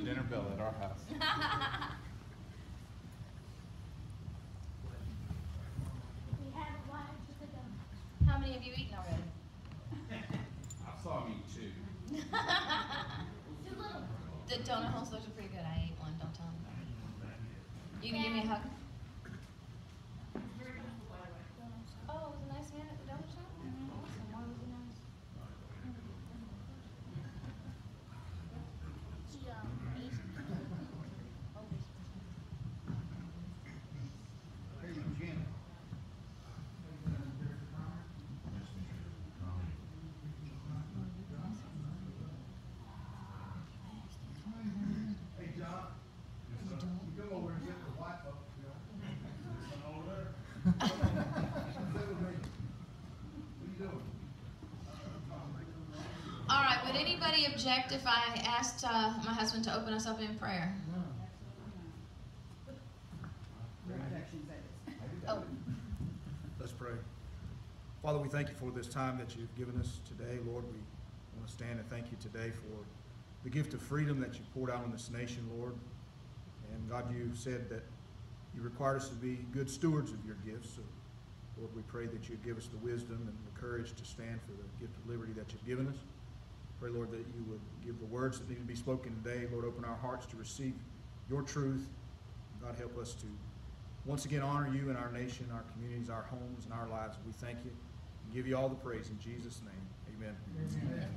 dinner bill at our house. How many have you eaten already? I saw him eat two. The donut holes, those are pretty good. I ate one. Don't tell anybody. You can give me a hug. Oh, it was a nice man at the donut shop? Awesome. Why was he nice? All right, would anybody object if I asked my husband to open us up in prayer? Oh. Let's pray. Father, we thank you for this time that you've given us today. Lord, we want to stand and thank you today for the gift of freedom that you poured out on this nation, Lord. And God, you said that you required us to be good stewards of your gifts. So, Lord, we pray that you give us the wisdom and the courage to stand for the gift of liberty that you've given us. Pray, Lord, that you would give the words that need to be spoken today. Lord, open our hearts to receive your truth. God, help us to once again honor you in our nation, our communities, our homes, and our lives. We thank you and give you all the praise in Jesus' name. Amen. Amen.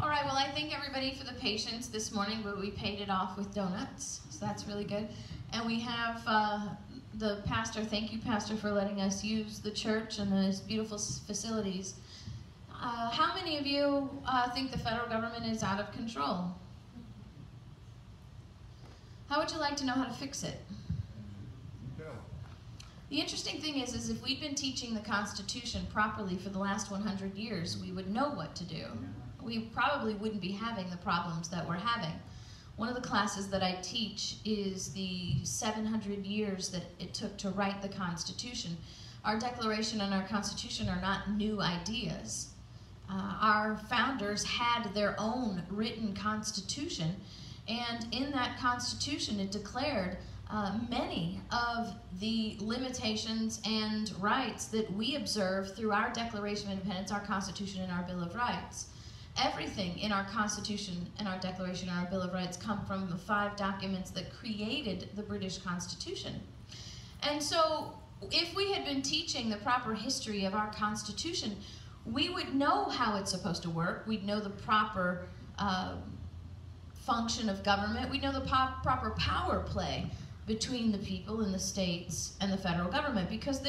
All right, well, I thank everybody for the patience this morning, but we paid it off with donuts, so that's really good. And we have the pastor, thank you, Pastor, for letting us use the church and those beautiful facilities. How many of you think the federal government is out of control? How would you like to know how to fix it? The interesting thing is if we'd been teaching the Constitution properly for the last 100 years, we would know what to do. We probably wouldn't be having the problems that we're having. One of the classes that I teach is the 700 years that it took to write the Constitution. Our Declaration and our Constitution are not new ideas. Our founders had their own written Constitution, and in that Constitution it declared many of the limitations and rights that we observe through our Declaration of Independence, our Constitution, and our Bill of Rights. Everything in our Constitution and our Declaration and our Bill of Rights come from the 5 documents that created the British Constitution. And so if we had been teaching the proper history of our Constitution, we would know how it's supposed to work. We'd know the proper function of government. We'd know the proper power play between the people in the states and the federal government, because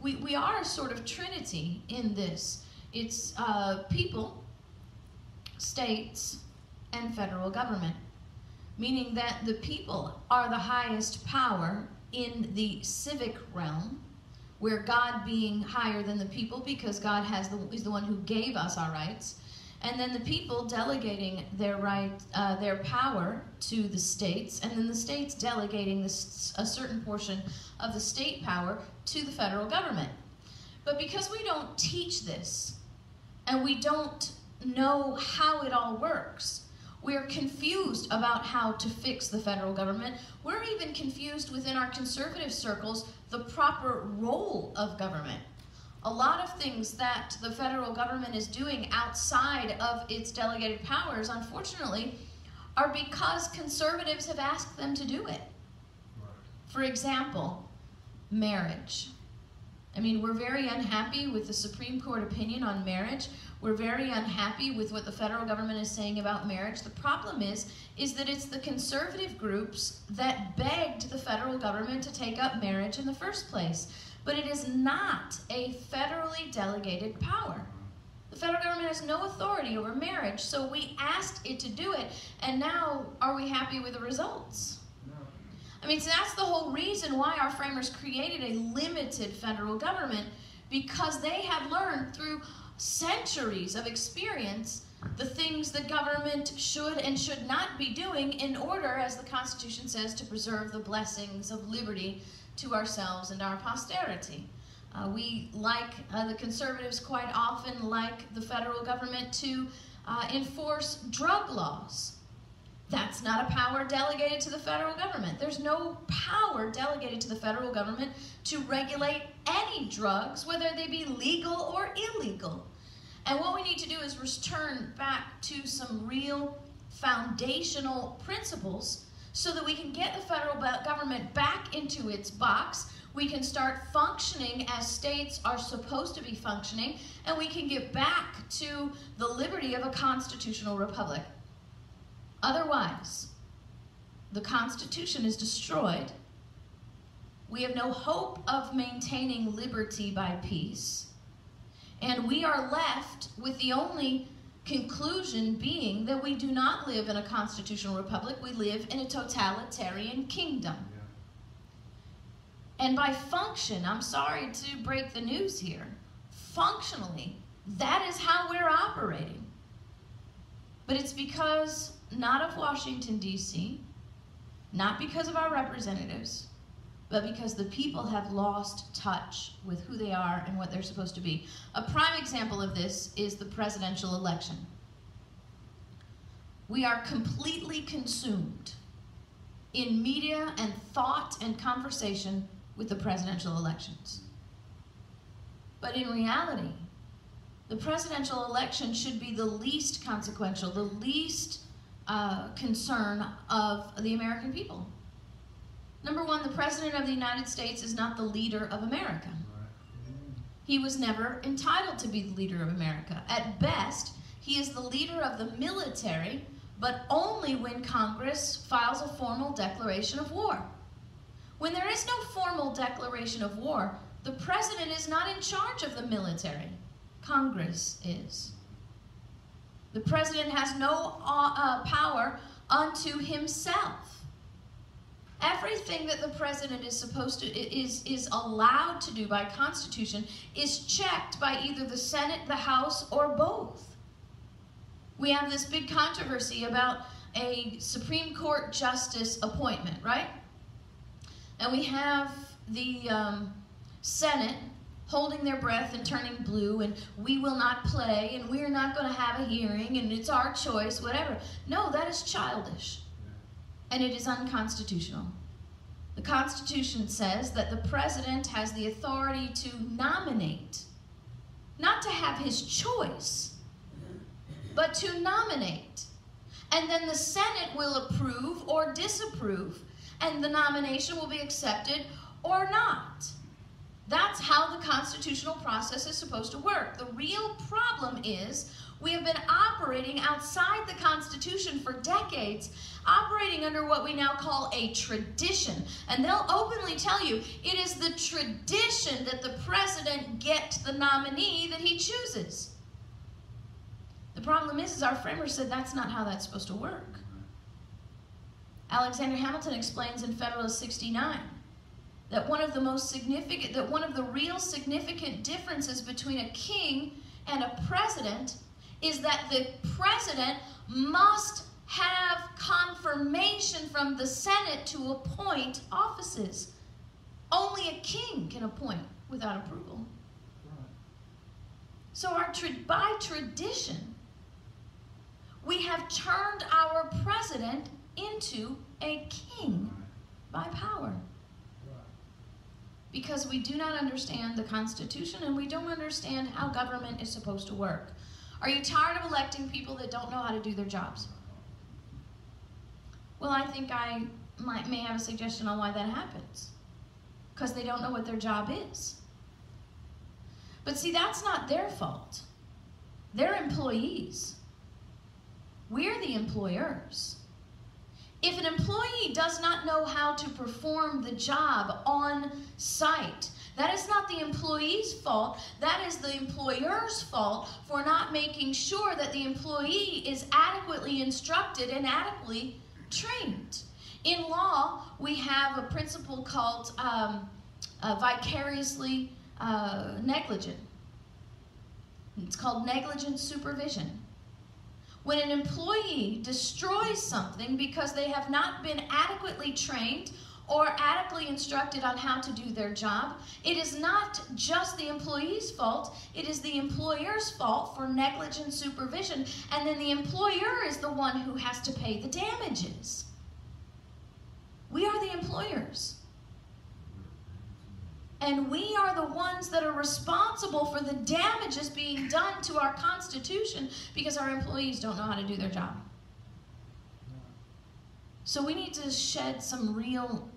we are a sort of trinity in this. It's people, states, and federal government, meaning that the people are the highest power in the civic realm, where God being higher than the people, because God is the one who gave us our rights, and then the people delegating their power to the states, and then the states delegating a certain portion of the state power to the federal government. But because we don't teach this, and we don't know how it all works, we're confused about how to fix the federal government. We're even confused within our conservative circles the proper role of government. A lot of things that the federal government is doing outside of its delegated powers, unfortunately, are because conservatives have asked them to do it. For example, marriage. I mean, we're very unhappy with the Supreme Court opinion on marriage. We're very unhappy with what the federal government is saying about marriage. The problem is that it's the conservative groups that begged the federal government to take up marriage in the first place. But it is not a federally delegated power. The federal government has no authority over marriage, so we asked it to do it, and now are we happy with the results? No. I mean, so that's the whole reason why our framers created a limited federal government, because they had learned through centuries of experience the things that government should and should not be doing in order, as the Constitution says, to preserve the blessings of liberty to ourselves and our posterity. We, like the conservatives, quite often like the federal government to enforce drug laws. That's not a power delegated to the federal government. There's no power delegated to the federal government to regulate any drugs, whether they be legal or illegal. And what we need to do is return back to some real foundational principles so that we can get the federal government back into its box. We can start functioning as states are supposed to be functioning, and we can get back to the liberty of a constitutional republic. Otherwise, the Constitution is destroyed. We have no hope of maintaining liberty by peace. And we are left with the only conclusion being that we do not live in a constitutional republic. We live in a totalitarian kingdom. And by function, I'm sorry to break the news here, functionally, that is how we're operating. But it's because not of Washington, D.C., not because of our representatives, but because the people have lost touch with who they are and what they're supposed to be. A prime example of this is the presidential election. We are completely consumed in media and thought and conversation with the presidential elections. But in reality, the presidential election should be the least consequential, the least concern of the American people. Number one, the President of the United States is not the leader of America. He was never entitled to be the leader of America. At best, he is the leader of the military, but only when Congress files a formal declaration of war. When there is no formal declaration of war, the President is not in charge of the military. Congress is. The President has no power unto himself. Everything that the President is supposed to, is allowed to do by Constitution is checked by either the Senate, the House, or both. We have this big controversy about a Supreme Court justice appointment, right? And we have the Senate holding their breath and turning blue, and we will not play, and we're not going to have a hearing, and it's our choice, whatever. No, that is childish, and it is unconstitutional. The Constitution says that the President has the authority to nominate, not to have his choice, but to nominate. And then the Senate will approve or disapprove, and the nomination will be accepted or not. That's how the constitutional process is supposed to work. The real problem is we have been operating outside the Constitution for decades, operating under what we now call a tradition. And they'll openly tell you it is the tradition that the President get the nominee that he chooses. The problem is our framers said that's not how that's supposed to work. Alexander Hamilton explains in Federalist 69 that one of the real significant differences between a king and a president is that the president must have confirmation from the Senate to appoint offices. Only a king can appoint without approval. So by tradition, we have turned our president into a king by power. Because we do not understand the Constitution and we don't understand how government is supposed to work. Are you tired of electing people that don't know how to do their jobs? Well, I think I may have a suggestion on why that happens. Because they don't know what their job is. But see, that's not their fault. They're employees. We're the employers. If an employee does not know how to perform the job on site, that is not the employee's fault. That is the employer's fault for not making sure that the employee is adequately instructed and adequately trained. In law, we have a principle called vicariously negligent. It's called negligent supervision. When an employee destroys something because they have not been adequately trained or adequately instructed on how to do their job. It is not just the employee's fault, it is the employer's fault for negligent supervision, and then the employer is the one who has to pay the damages. We are the employers. And we are the ones that are responsible for the damages being done to our Constitution because our employees don't know how to do their job. So we need to shed some real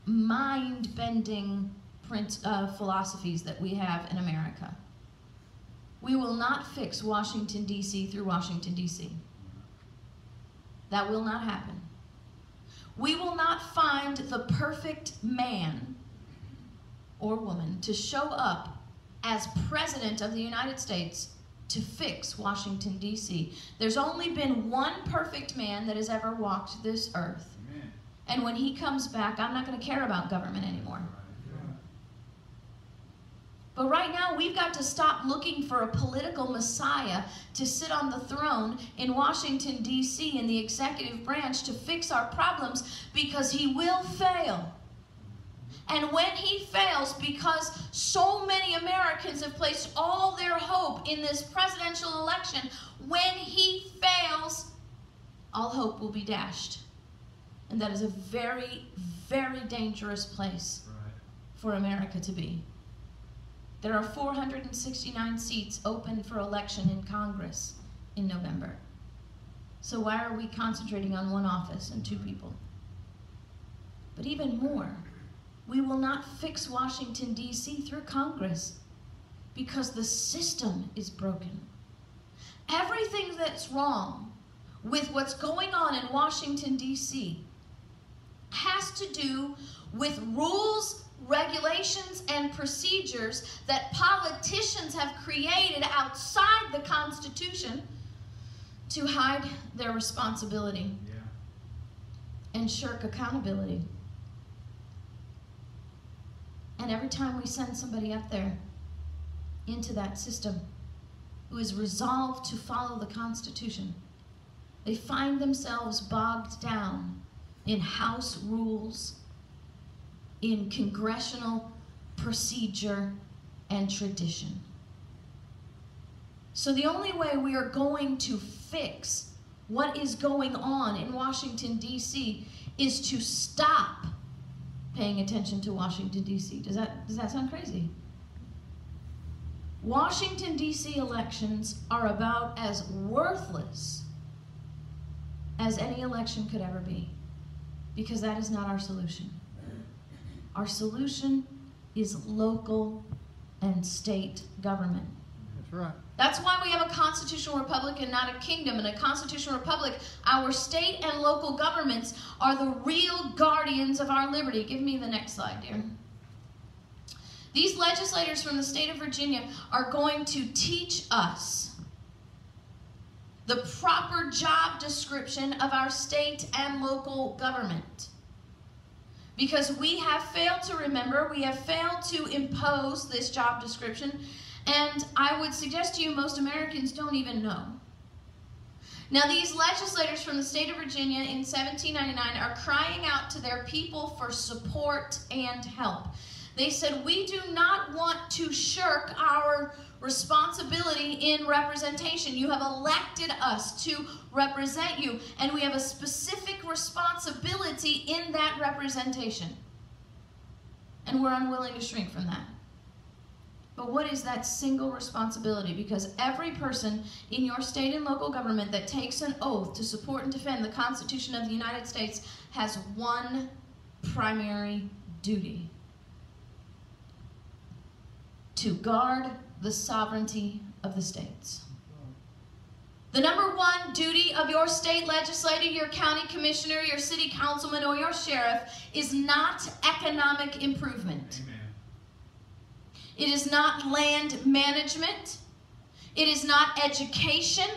mind-bending philosophies that we have in America. We will not fix Washington, D.C. through Washington, D.C. That will not happen. We will not find the perfect man or woman to show up as President of the United States to fix Washington, D.C. There's only been one perfect man that has ever walked this earth. Amen. And when he comes back, I'm not going to care about government anymore. But right now, we've got to stop looking for a political messiah to sit on the throne in Washington, D.C. in the executive branch to fix our problems, because he will fail. And when he fails, because so many Americans have placed all their hope in this presidential election, when he fails, all hope will be dashed. And that is a very, very dangerous place for America to be. There are 469 seats open for election in Congress in November. So why are we concentrating on one office and two people? But even more, we will not fix Washington, D.C. through Congress because the system is broken. Everything that's wrong with what's going on in Washington, D.C. has to do with rules, regulations, and procedures that politicians have created outside the Constitution to hide their responsibility and shirk accountability. And every time we send somebody up there into that system who is resolved to follow the Constitution, they find themselves bogged down in House rules, in congressional procedure and tradition. So the only way we are going to fix what is going on in Washington, D.C. is to stop paying attention to Washington, D.C. Does that sound crazy? Washington, D.C. elections are about as worthless as any election could ever be, because that is not our solution. Our solution is local and state government. That's right. That's why we have a constitutional republic and not a kingdom. In a constitutional republic, our state and local governments are the real guardians of our liberty. Give me the next slide, dear. These legislators from the state of Virginia are going to teach us the proper job description of our state and local government. Because we have failed to remember, we have failed to impose this job description, and I would suggest to you most Americans don't even know. Now, these legislators from the state of Virginia in 1799 are crying out to their people for support and help. They said, we do not want to shirk our responsibility in representation. You have elected us to represent you, and we have a specific responsibility in that representation. And we're unwilling to shrink from that. But what is that single responsibility? Because every person in your state and local government that takes an oath to support and defend the Constitution of the United States has one primary duty: to guard the sovereignty of the states. The number one duty of your state legislator, your county commissioner, your city councilman, or your sheriff is not economic improvement. Amen. It is not land management. It is not education.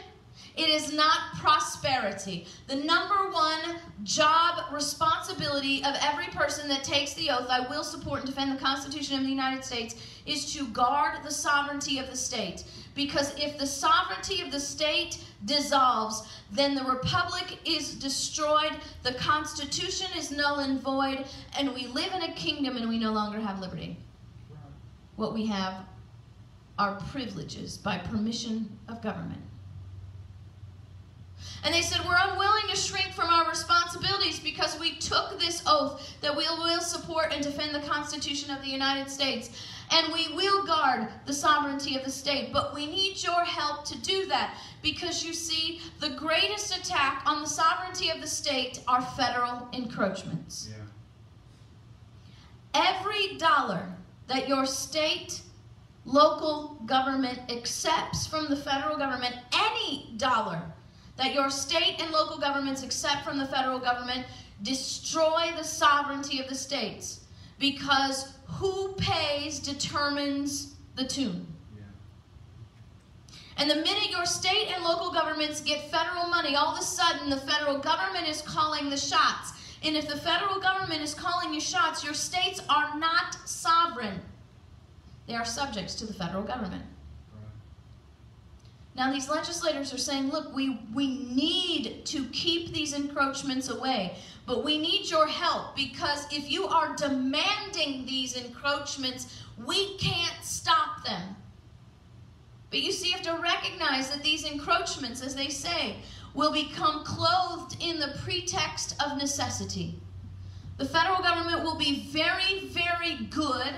It is not prosperity. The number one job responsibility of every person that takes the oath, I will support and defend the Constitution of the United States, is to guard the sovereignty of the state. Because if the sovereignty of the state dissolves, then the republic is destroyed, the Constitution is null and void, and we live in a kingdom and we no longer have liberty. What we have are privileges by permission of government. And they said, we're unwilling to shrink from our responsibilities because we took this oath that we will support and defend the Constitution of the United States. And we will guard the sovereignty of the state. But we need your help to do that. Because you see, the greatest attack on the sovereignty of the state are federal encroachments. Yeah. Every dollar that your state, local government accepts from the federal government, any dollar that your state and local governments accept from the federal government, destroy the sovereignty of the states. Because who pays determines the tune. Yeah. And the minute your state and local governments get federal money, all of a sudden the federal government is calling the shots. And if the federal government is calling you shots, your states are not sovereign. They are subjects to the federal government. Now these legislators are saying, look, we need to keep these encroachments away, but we need your help, because if you are demanding these encroachments, we can't stop them. But you see, you have to recognize that these encroachments, as they say, will become clothed in the pretext of necessity. The federal government will be very, very good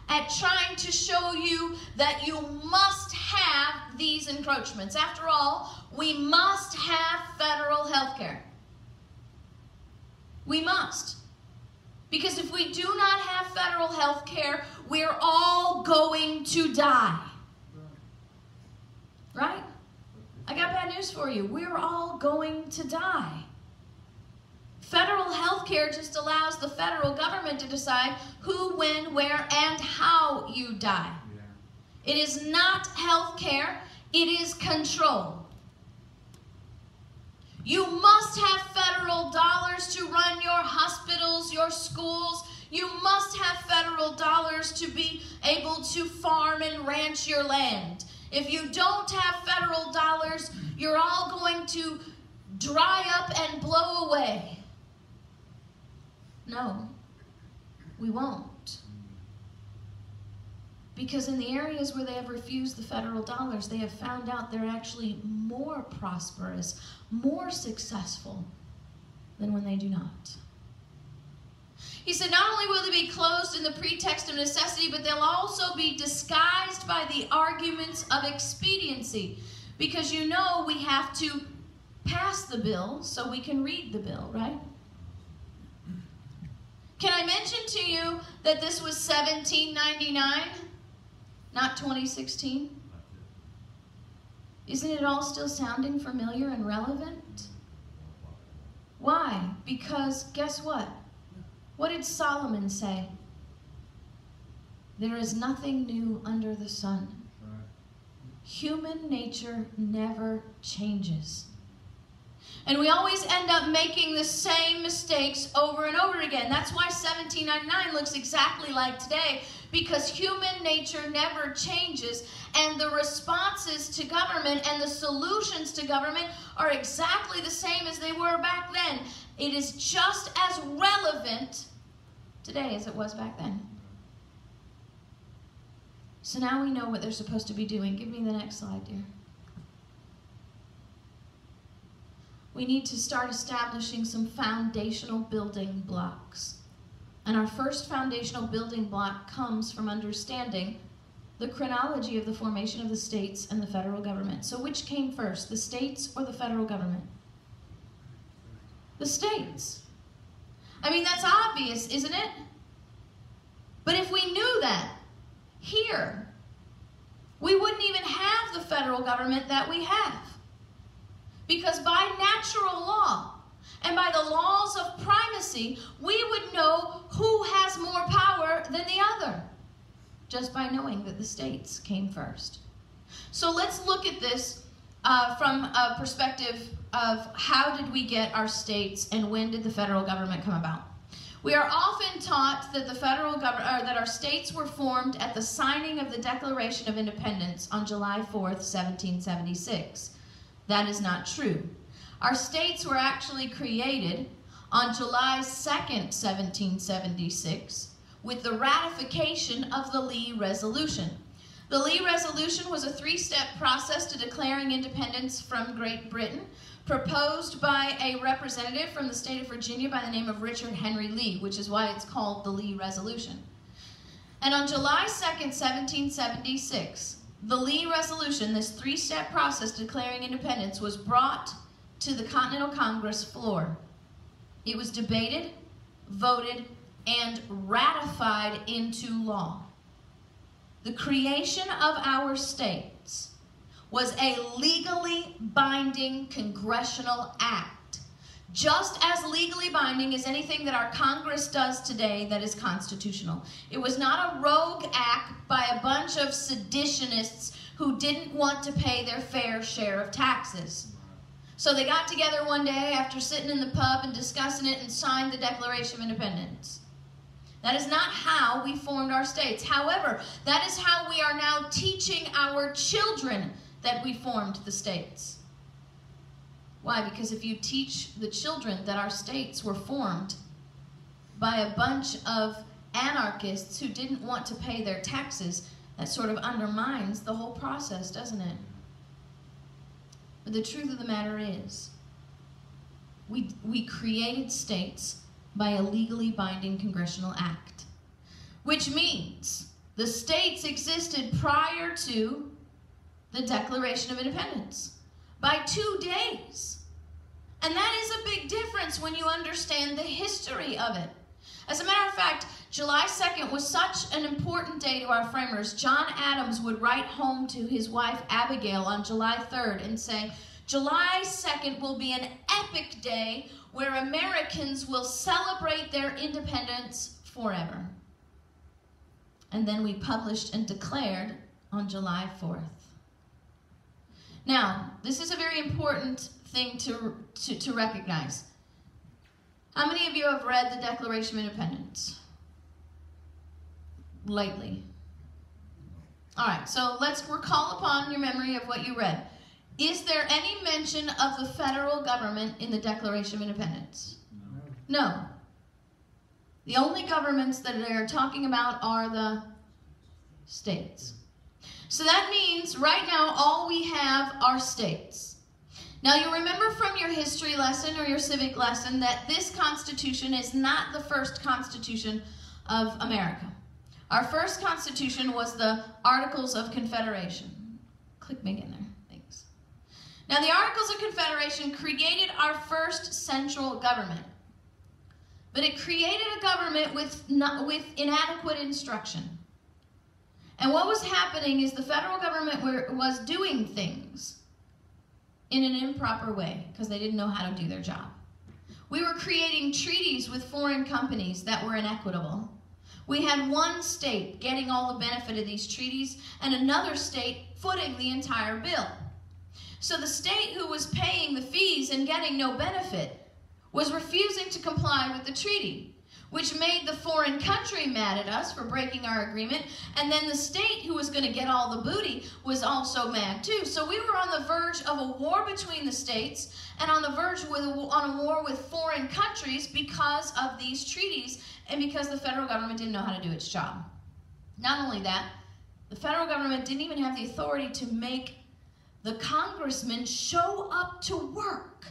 at trying to show you that you must have these encroachments. After all, we must have federal health care. We must. Because if we do not have federal health care, we're all going to die. Right? I got bad news for you. We're all going to die. Federal health care just allows the federal government to decide who, when, where, and how you die. Yeah. It is not health care. It is control. You must have federal dollars to run your hospitals, your schools. You must have federal dollars to be able to farm and ranch your land. If you don't have federal dollars, you're all going to dry up and blow away. No, we won't. Because in the areas where they have refused the federal dollars, they have found out they're actually more prosperous, more successful than when they do not. He said not only will they be closed in the pretext of necessity, but they'll also be disguised by the arguments of expediency. Because you know we have to pass the bill so we can read the bill, right? Can I mention to you that this was 1799, not 2016? Isn't it all still sounding familiar and relevant? Why? Because guess what? What did Solomon say? There is nothing new under the sun. Human nature never changes. And we always end up making the same mistakes over and over again. That's why 1799 looks exactly like today, because human nature never changes, and the responses to government and the solutions to government are exactly the same as they were back then. It is just as relevant today as it was back then. So now we know what they're supposed to be doing. Give me the next slide, dear. We need to start establishing some foundational building blocks. And our first foundational building block comes from understanding the chronology of the formation of the states and the federal government. So which came first, the states or the federal government? The states. I mean, that's obvious, isn't it? But if we knew that here, we wouldn't even have the federal government that we have. Because by natural law and by the laws of primacy, we would know who has more power than the other, just by knowing that the states came first. So let's look at this from a perspective of how did we get our states and when did the federal government come about. We are often taught that that our states were formed at the signing of the Declaration of Independence on July 4th, 1776. That is not true. Our states were actually created on July 2nd, 1776, with the ratification of the Lee Resolution. The Lee Resolution was a three-step process to declaring independence from Great Britain, proposed by a representative from the state of Virginia by the name of Richard Henry Lee, which is why it's called the Lee Resolution. And on July 2nd, 1776, the Lee Resolution, this three-step process declaring independence, was brought to the Continental Congress floor. It was debated, voted, and ratified into law. The creation of our states was a legally binding congressional act, just as legally binding as anything that our Congress does today that is constitutional. It was not a rogue act by a bunch of seditionists who didn't want to pay their fair share of taxes. So they got together one day after sitting in the pub and discussing it and signed the Declaration of Independence. That is not how we formed our states. However, that is how we are now teaching our children that we formed the states. Why? Because if you teach the children that our states were formed by a bunch of anarchists who didn't want to pay their taxes, that sort of undermines the whole process, doesn't it? But the truth of the matter is, we created states by a legally binding congressional act, which means the states existed prior to the Declaration of Independence by 2 days. And that is a big difference when you understand the history of it. As a matter of fact, July 2nd was such an important day to our framers. John Adams would write home to his wife Abigail on July 3rd and say, July 2nd will be an epic day where Americans will celebrate their independence forever. And then we published and declared on July 4th. Now, this is a very important thing to recognize. How many of you have read the Declaration of Independence lately? All right, so let's recall upon your memory of what you read. Is there any mention of the federal government in the Declaration of Independence? No. The only governments that they are talking about are the states. So that means right now all we have are states. Now you remember from your history lesson or your civic lesson that this Constitution is not the first Constitution of America. Our first Constitution was the Articles of Confederation. Click Megan there. Thanks. Now the Articles of Confederation created our first central government. But it created a government with inadequate instruction. And what was happening is the federal government was doing things in an improper way because they didn't know how to do their job. We were creating treaties with foreign companies that were inequitable. We had one state getting all the benefit of these treaties and another state footing the entire bill. So the state who was paying the fees and getting no benefit was refusing to comply with the treaty, which made the foreign country mad at us for breaking our agreement, and then the state who was going to get all the booty was also mad too. So we were on the verge of a war between the states and on the verge on a war with foreign countries because of these treaties and because the federal government didn't know how to do its job. Not only that, the federal government didn't even have the authority to make the congressmen show up to work.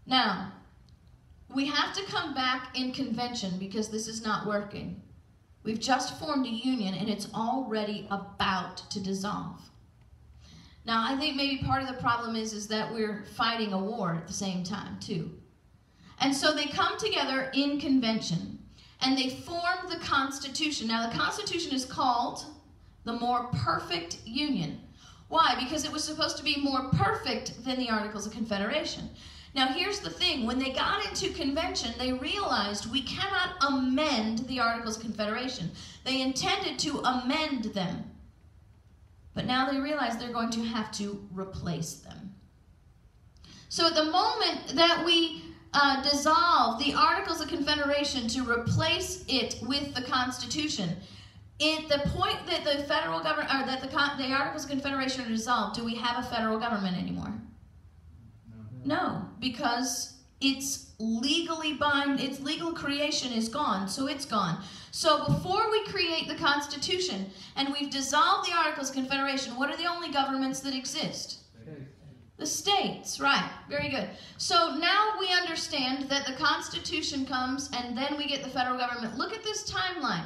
Now, we have to come back in convention because this is not working. We've just formed a union and it's already about to dissolve. Now, I think maybe part of the problem is that we're fighting a war at the same time, too. And so they come together in convention and they form the Constitution. Now, the Constitution is called the More Perfect Union. Why? Because it was supposed to be more perfect than the Articles of Confederation. Now here's the thing, when they got into convention, they realized we cannot amend the Articles of Confederation. They intended to amend them, But now they realize they're going to have to replace them. So at the moment that we dissolve the Articles of Confederation to replace it with the Constitution, at the point that the federal government, or that the Articles of Confederation are dissolved, do we have a federal government anymore? No, because its its legal creation is gone, so it's gone. So before we create the Constitution and we've dissolved the Articles of Confederation, what are the only governments that exist? The states, right. Very good. So now we understand that the Constitution comes and then we get the federal government. Look at this timeline.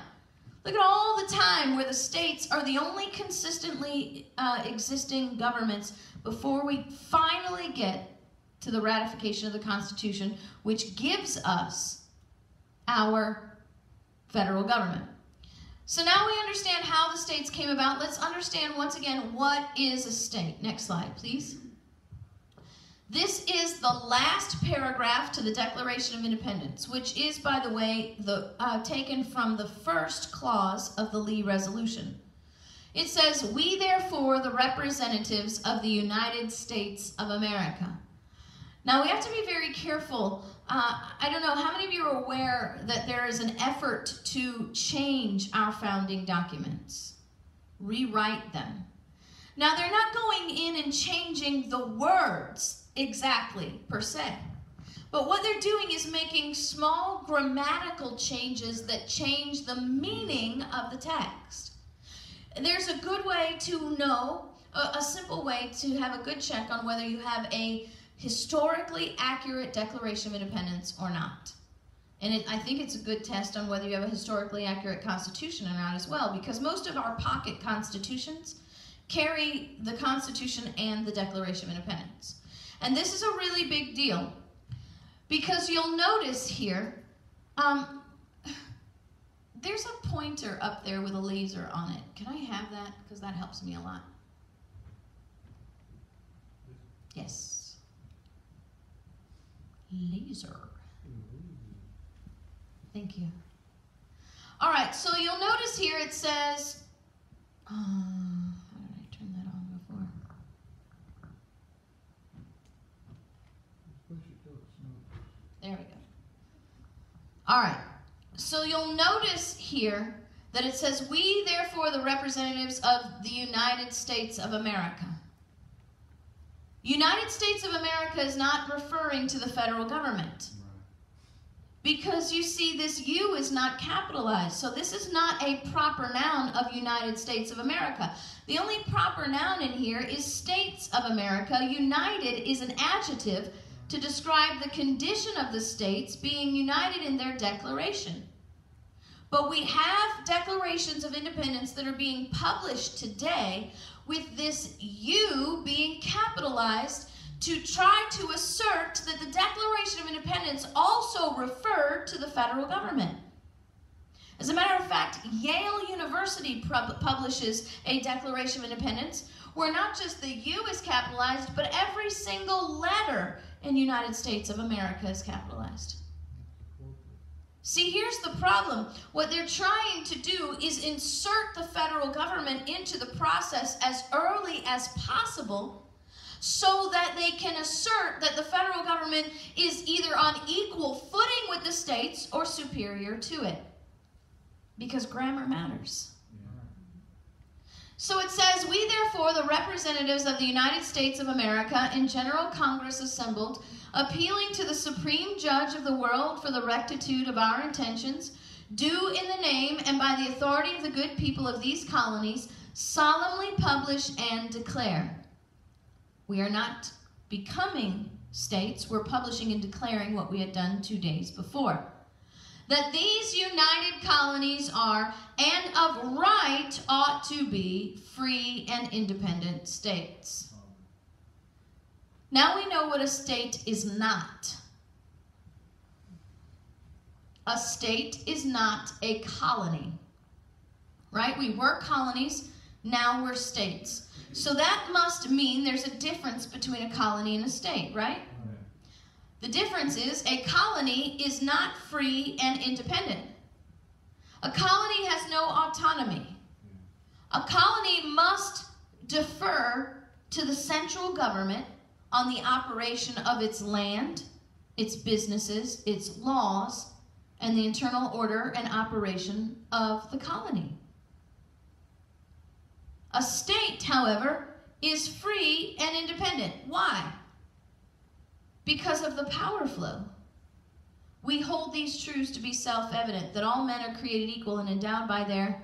Look at all the time where the states are the only consistently existing governments before we finally get to the ratification of the Constitution, which gives us our federal government. So now we understand how the states came about. Let's understand once again, what is a state? Next slide, please. This is the last paragraph to the Declaration of Independence, which is, by the way, taken from the first clause of the Lee Resolution. It says, "We therefore, the representatives of the United States of America." Now, we have to be very careful. I don't know, how many of you are aware that there is an effort to change our founding documents, rewrite them? Now, they're not going in and changing the words exactly, per se. But what they're doing is making small grammatical changes that change the meaning of the text. There's a good way to know, a simple way to have a good check on whether you have a historically accurate Declaration of Independence or not. And I think it's a good test on whether you have a historically accurate Constitution or not as well, because most of our pocket constitutions carry the Constitution and the Declaration of Independence. And this is a really big deal, because you'll notice here, there's a pointer up there with a laser on it. Can I have that? Because that helps me a lot. Yes. Laser. Thank you. All right, so you'll notice here it says, how did I turn that on before? There we go. All right, so you'll notice here that it says, "We, therefore, the representatives of the United States of America." United States of America is not referring to the federal government. Because you see, this U is not capitalized. So this is not a proper noun of United States of America. The only proper noun in here is States of America. United is an adjective to describe the condition of the states being united in their declaration. But we have declarations of independence that are being published today with this U being capitalized to try to assert that the Declaration of Independence also referred to the federal government. As a matter of fact, Yale University publishes a Declaration of Independence where not just the U is capitalized, but every single letter in United States of America is capitalized. See, here's the problem. What they're trying to do is insert the federal government into the process as early as possible so that they can assert that the federal government is either on equal footing with the states or superior to it. Because grammar matters. So it says, "We therefore, the representatives of the United States of America in General Congress assembled, appealing to the Supreme Judge of the world for the rectitude of our intentions, do in the name and by the authority of the good people of these colonies, solemnly publish and declare." We are not becoming states, we're publishing and declaring what we had done 2 days before. That these united colonies are, and of right ought to be, free and independent states. Now we know what a state is not. A state is not a colony. Right? We were colonies, now we're states. So that must mean there's a difference between a colony and a state, right? The difference is a colony is not free and independent. A colony has no autonomy. A colony must defer to the central government on the operation of its land, its businesses, its laws, and the internal order and operation of the colony. A state, however, is free and independent. Why? Because of the power flow. We hold these truths to be self-evident, that all men are created equal and endowed by their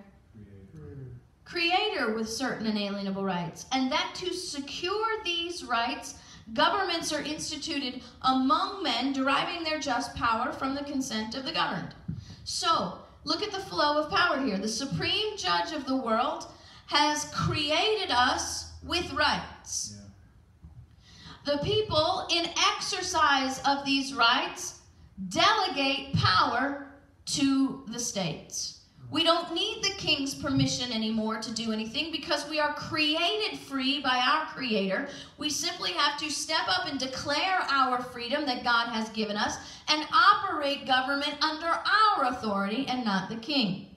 Creator with certain inalienable rights, and that to secure these rights, governments are instituted among men, deriving their just power from the consent of the governed. So, look at the flow of power here. The supreme judge of the world has created us with rights. Yeah. The people, in exercise of these rights, delegate power to the states. We don't need the king's permission anymore to do anything because we are created free by our Creator. We simply have to step up and declare our freedom that God has given us and operate government under our authority and not the king.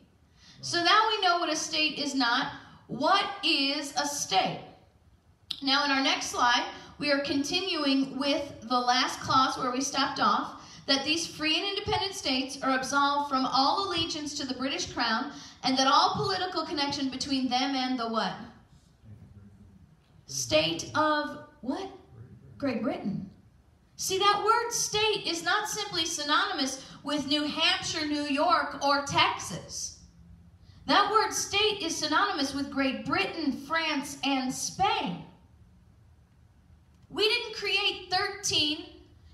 So now we know what a state is not. What is a state? Now in our next slide, we are continuing with the last clause where we stopped off, that these free and independent states are absolved from all allegiance to the British crown, and that all political connection between them and the what? State of what? Great Britain. See, that word state is not simply synonymous with New Hampshire, New York, or Texas. That word state is synonymous with Great Britain, France, and Spain. We didn't create 13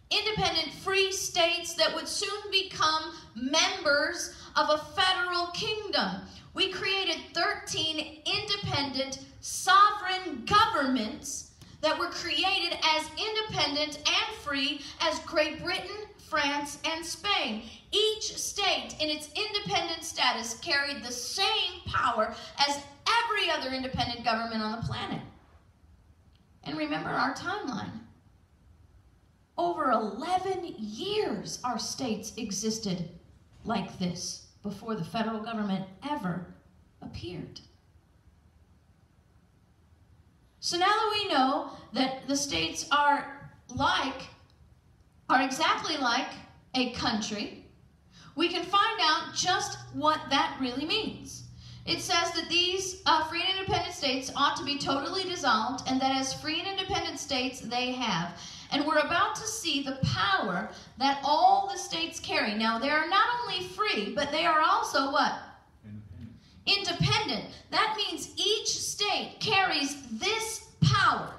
independent free states that would soon become members of a federal kingdom. We created 13 independent sovereign governments that were created as independent and free as Great Britain, France, and Spain. Each state in its independent status carried the same power as every other independent government on the planet. And remember our timeline. Over 11 years our states existed like this before the federal government ever appeared. So now that we know that the states are exactly like a country, we can find out just what that really means. It says that these free and independent states ought to be totally dissolved, and that as free and independent states they have. And we're about to see the power that all the states carry. Now, they are not only free, but they are also what? Independent. That means each state carries this power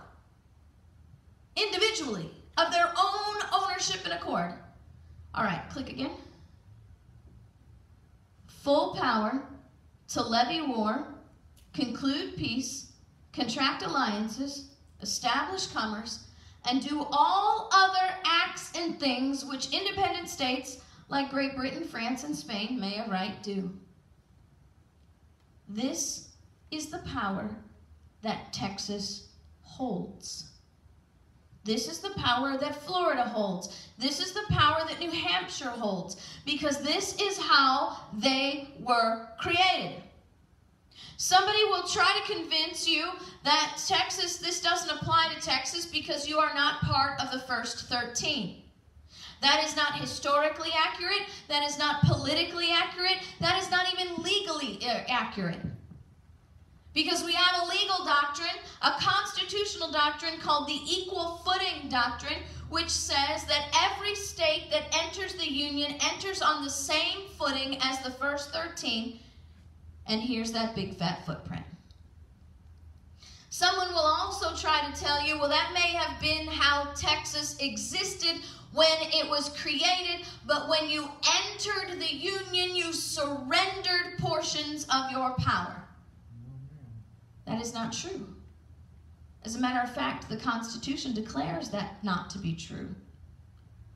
individually of their own ownership and accord. All right, click again. Full power to levy war, conclude peace, contract alliances, establish commerce, and do all other acts and things which independent states like Great Britain, France, and Spain may of right do. This is the power that Texas holds. This is the power that Florida holds. This is the power that New Hampshire holds, because this is how they were created. Somebody will try to convince you that this doesn't apply to Texas because you are not part of the first 13. That is not historically accurate. That is not politically accurate. That is not even legally accurate. Because we have a legal doctrine, a constitutional doctrine called the equal footing doctrine, which says that every state that enters the Union enters on the same footing as the first 13. And here's that big fat footprint. Someone will also try to tell you, well, that may have been how Texas existed when it was created, but when you entered the Union, you surrendered portions of your power. That is not true. As a matter of fact, the Constitution declares that not to be true.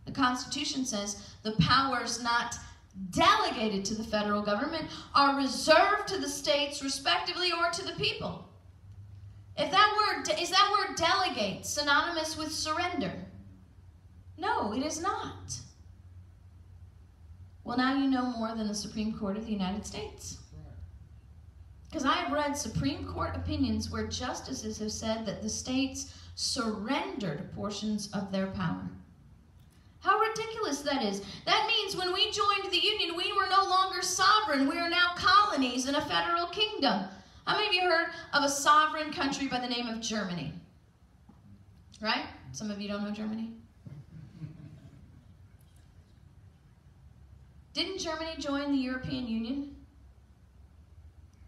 The Constitution says the powers not delegated to the federal government are reserved to the states respectively or to the people. Is that word delegate synonymous with surrender? No, it is not. Well, now you know more than the Supreme Court of the United States. Because I have read Supreme Court opinions where justices have said that the states surrendered portions of their power. How ridiculous that is. That means when we joined the Union, we were no longer sovereign. We are now colonies in a federal kingdom. How many of you heard of a sovereign country by the name of Germany? Right? Some of you don't know Germany. Didn't Germany join the European Union?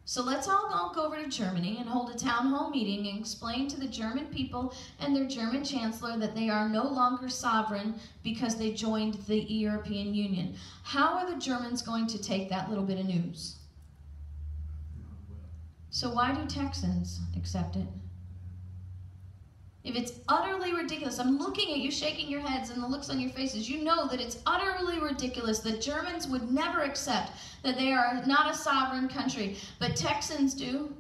So let's all go over to Germany and hold a town hall meeting and explain to the German people and their German chancellor that they are no longer sovereign because they joined the European Union. How are the Germans going to take that little bit of news? So why do Texans accept it? If it's utterly ridiculous, I'm looking at you shaking your heads and the looks on your faces, you know that it's utterly ridiculous that Germans would never accept that they are not a sovereign country, but Texans do,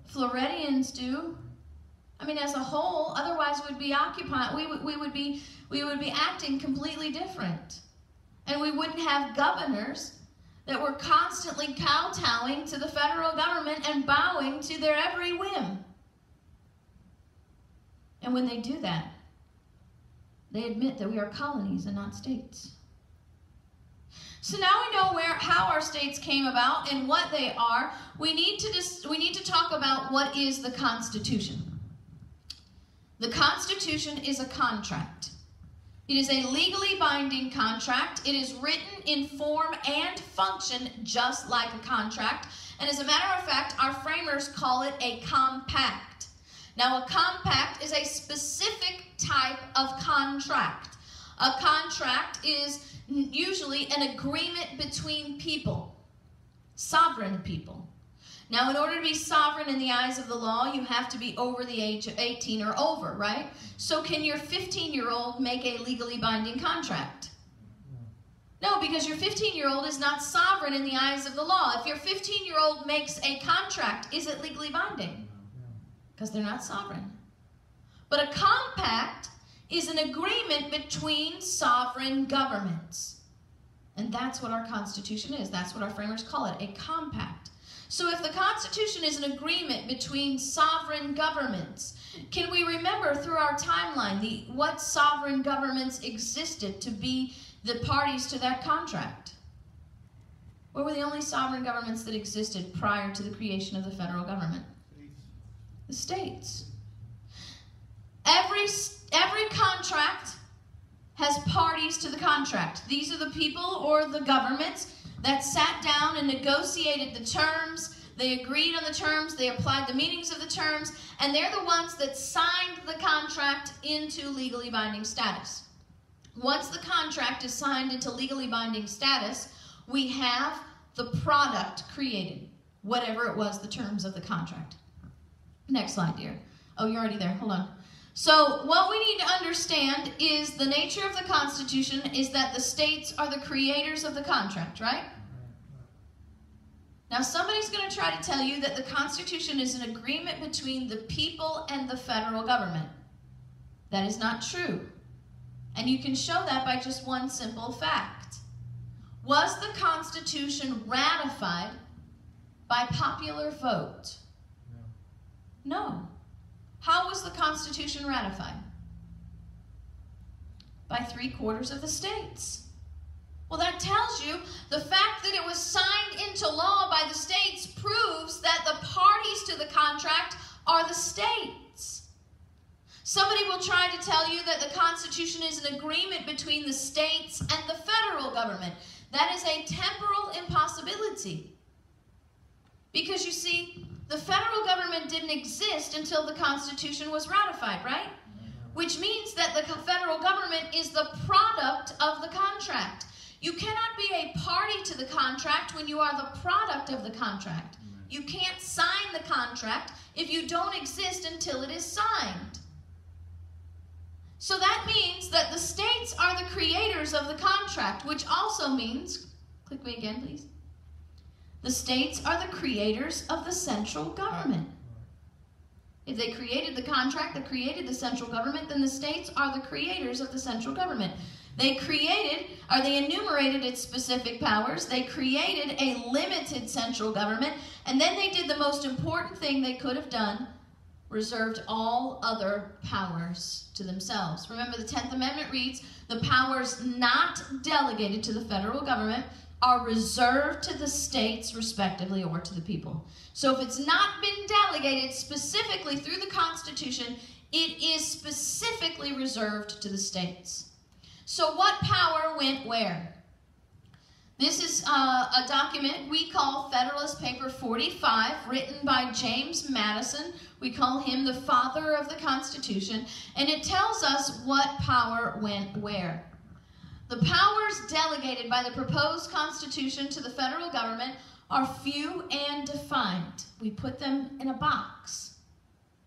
Floridians do. I mean, as a whole, otherwise we'd be occupied. We would be acting completely different, and we wouldn't have governors that were constantly kowtowing to the federal government and bowing to their every whim. And when they do that, they admit that we are colonies and not states. So now we know how our states came about and what they are. We need to talk about what is the Constitution. The Constitution is a contract. It is a legally binding contract. It is written in form and function just like a contract. And as a matter of fact, our framers call it a compact. Now, a compact is a specific type of contract. A contract is usually an agreement between people, sovereign people. Now, in order to be sovereign in the eyes of the law, you have to be over the age of 18 or over, right? So can your 15-year-old make a legally binding contract? No, because your 15-year-old is not sovereign in the eyes of the law. If your 15-year-old makes a contract, is it legally binding? Because they're not sovereign. But a compact is an agreement between sovereign governments. And that's what our Constitution is. That's what our framers call it, a compact. So if the Constitution is an agreement between sovereign governments, can we remember through our timeline what sovereign governments existed to be the parties to that contract? What were the only sovereign governments that existed prior to the creation of the federal government? The states. Every contract has parties to the contract. These are the people or the governments that sat down and negotiated the terms. They agreed on the terms. They applied the meanings of the terms. And they're the ones that signed the contract into legally binding status. Once the contract is signed into legally binding status, we have the product created, whatever it was, the terms of the contract. Next slide, dear. Oh, you're already there. Hold on. So what we need to understand is the nature of the Constitution is that the states are the creators of the contract, right? Now, somebody's going to try to tell you that the Constitution is an agreement between the people and the federal government. That is not true. And you can show that by just one simple fact. Was the Constitution ratified by popular vote? No. How was the Constitution ratified? By 3/4 of the states. Well, that tells you the fact that it was signed into law by the states proves that the parties to the contract are the states. Somebody will try to tell you that the Constitution is an agreement between the states and the federal government. That is a temporal impossibility. Because you see, the federal government didn't exist until the Constitution was ratified, right? Which means that the federal government is the product of the contract. You cannot be a party to the contract when you are the product of the contract. You can't sign the contract if you don't exist until it is signed. So that means that the states are the creators of the contract, which also means, click me again, please. The states are the creators of the central government. If they created the contract that created the central government, then the states are the creators of the central government. They enumerated its specific powers. They created a limited central government, and then they did the most important thing they could have done, reserved all other powers to themselves. Remember, the 10th Amendment reads, the powers not delegated to the federal government are reserved to the states, respectively, or to the people. So if it's not been delegated specifically through the Constitution, it is specifically reserved to the states. So what power went where? This is a document we call Federalist Paper 45, written by James Madison. We call him the father of the Constitution, and it tells us what power went where. The powers delegated by the proposed Constitution to the federal government are few and defined. We put them in a box.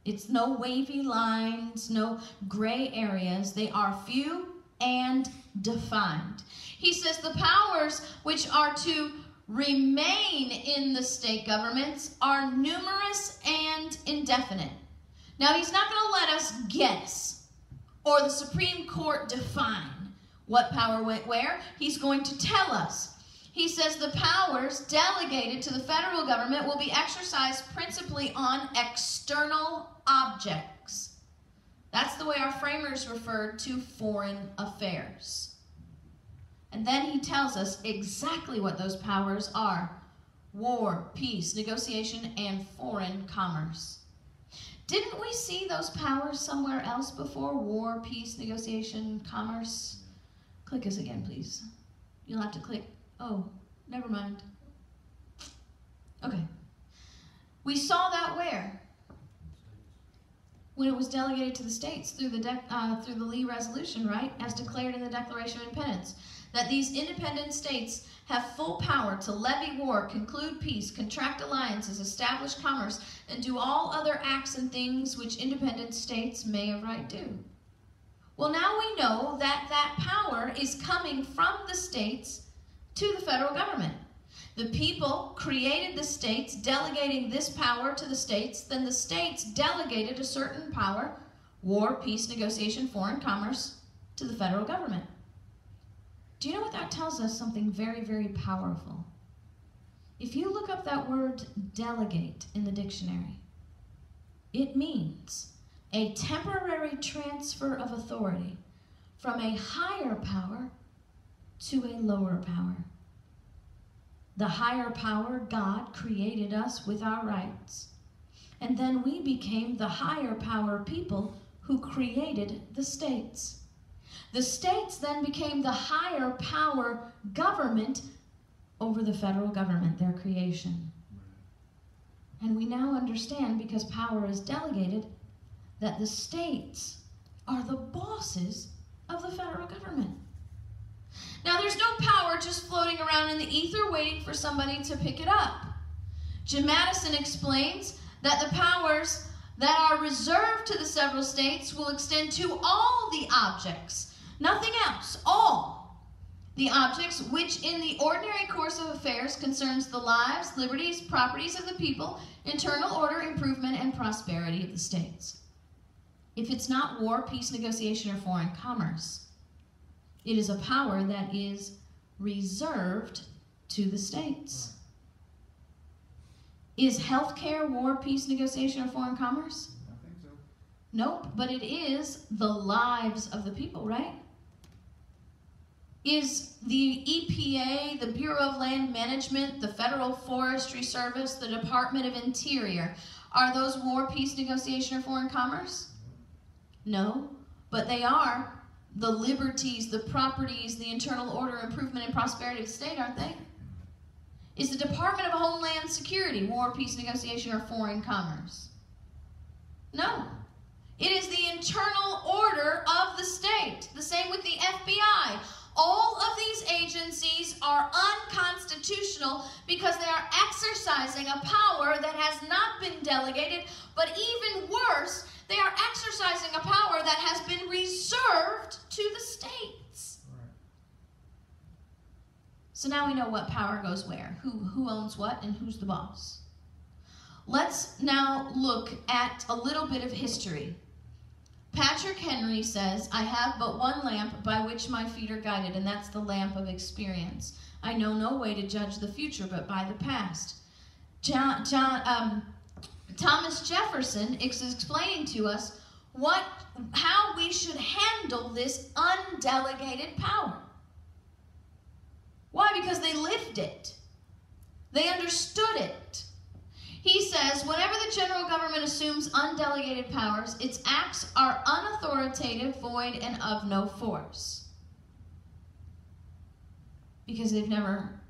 It's no wavy lines, no gray areas. They are few and defined. He says the powers which are to remain in the state governments are numerous and indefinite. Now, he's not going to let us guess or the Supreme Court define what power went where. He's going to tell us. He says the powers delegated to the federal government will be exercised principally on external objects. That's the way our framers referred to foreign affairs. And then he tells us exactly what those powers are: war, peace, negotiation, and foreign commerce. Didn't we see those powers somewhere else before? War, peace, negotiation, commerce. Click us again, please. You'll have to click. Oh, never mind. Okay. We saw that where? When it was delegated to the states through the Lee Resolution, right? As declared in the Declaration of Independence. That these independent states have full power to levy war, conclude peace, contract alliances, establish commerce, and do all other acts and things which independent states may of right do. Well, now we know that that power is coming from the states to the federal government. The people created the states, delegating this power to the states. Then the states delegated a certain power, war, peace, negotiation, foreign commerce, to the federal government. Do you know what that tells us? Something very, very powerful. If you look up that word delegate in the dictionary, it means a temporary transfer of authority from a higher power to a lower power. The higher power, God, created us with our rights. And then we became the higher power people who created the states. The states then became the higher power government over the federal government, their creation. And we now understand, because power is delegated, that the states are the bosses of the federal government. Now, there's no power just floating around in the ether waiting for somebody to pick it up. Jim Madison explains that the powers that are reserved to the several states will extend to all the objects, nothing else, all the objects which in the ordinary course of affairs concerns the lives, liberties, properties of the people, internal order, improvement, and prosperity of the states. If it's not war, peace, negotiation, or foreign commerce, it is a power that is reserved to the states. Is healthcare war, peace, negotiation, or foreign commerce? I think so. Nope, but it is the lives of the people, right? Is the EPA, the Bureau of Land Management, the Federal Forestry Service, the Department of Interior, are those war, peace, negotiation, or foreign commerce? No, but they are the liberties, the properties, the internal order, improvement, and prosperity of the state, aren't they? Is the Department of Homeland Security war, peace, negotiation, or foreign commerce? No. It is the internal order of the state. The same with the FBI. All of these agencies are unconstitutional because they are exercising a power that has not been delegated, but even worse, they are exercising a power that has been reserved to the states. Right. So now we know what power goes where, who owns what, and who's the boss. Let's now look at a little bit of history. Patrick Henry says, "I have but one lamp by which my feet are guided, and that's the lamp of experience. I know no way to judge the future but by the past." Thomas Jefferson is explaining to us how we should handle this undelegated power. Why? Because they lived it. They understood it. He says, whenever the general government assumes undelegated powers, its acts are unauthoritative, void, and of no force. Because they've never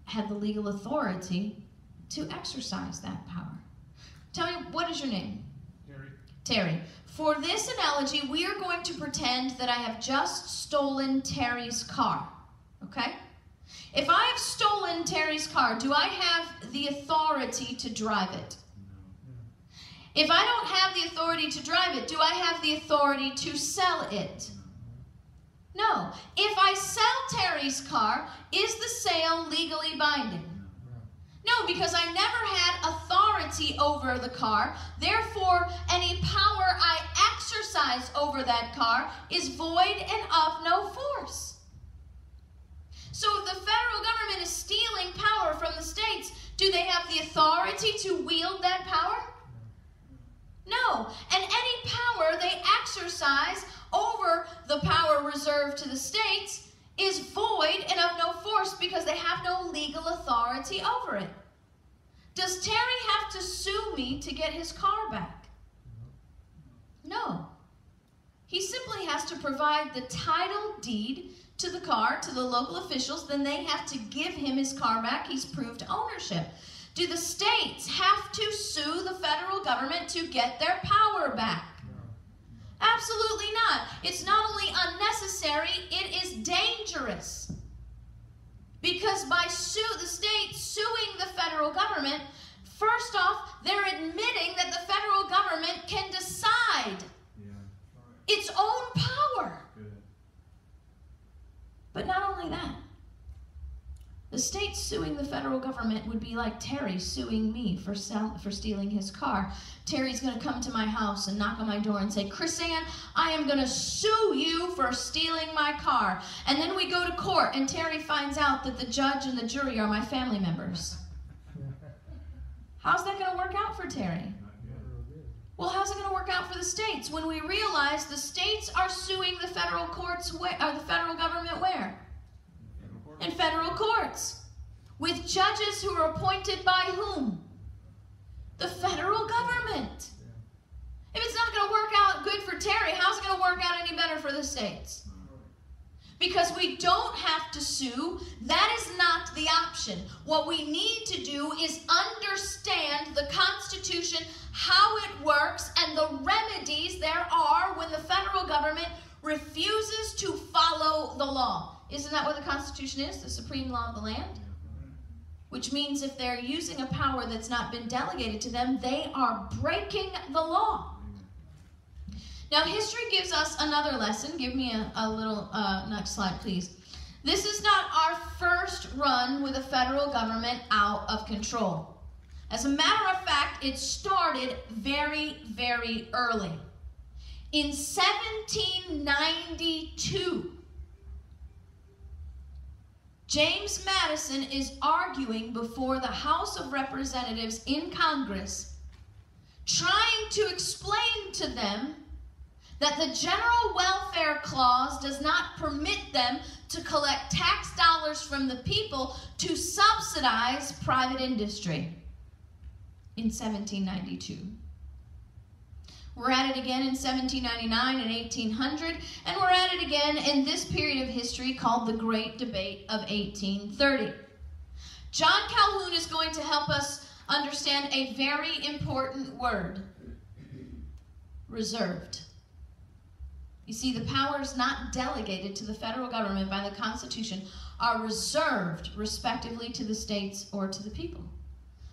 had the legal authority to exercise that power. Tell me, what is your name? Terry. Terry. For this analogy, we are going to pretend that I have just stolen Terry's car. Okay? If I have stolen Terry's car, do I have the authority to drive it? No. If I don't have the authority to drive it, do I have the authority to sell it? No. If I sell Terry's car, is the sale legally binding? No, because I never had authority over the car. Therefore, any power I exercise over that car is void and of no force. So if the federal government is stealing power from the states, do they have the authority to wield that power? No. And any power they exercise over the power reserved to the states is void and of no force because they have no legal authority over it. Does Terry have to sue me to get his car back? No. He simply has to provide the title deed to the car to the local officials. Then they have to give him his car back. He's proved ownership. Do the states have to sue the federal government to get their power back? Absolutely not. It's not only unnecessary, it is dangerous. Because by the states suing the federal government, first off, they're admitting that the federal government can decide its own power. But not only that, the states suing the federal government would be like Terry suing me for stealing his car. Terry's going to come to my house and knock on my door and say, "KrisAnne, I am going to sue you for stealing my car." And then we go to court and Terry finds out that the judge and the jury are my family members. How's that going to work out for Terry? Well, how's it going to work out for the states when we realize the states are suing the federal courts, the federal government where? In federal courts. With judges who are appointed by whom? The federal government. If it's not going to work out good for Terry, how's it going to work out any better for the states? Because we don't have to sue. That is not the option. What we need to do is understand the Constitution, how it works, and the remedies there are when the federal government refuses to follow the law. Isn't that what the Constitution is? The supreme law of the land? Which means if they're using a power that's not been delegated to them, they are breaking the law. Now, history gives us another lesson. Give me a little, next slide, please. This is not our first run with the federal government out of control. As a matter of fact, it started very, very early. In 1792, James Madison is arguing before the House of Representatives in Congress, trying to explain to them that the General Welfare Clause does not permit them to collect tax dollars from the people to subsidize private industry. In 1792. We're at it again in 1799 and 1800, and we're at it again in this period of history called the Great Debate of 1830. John Calhoun is going to help us understand a very important word: reserved. You see, the powers not delegated to the federal government by the Constitution are reserved, respectively, to the states or to the people.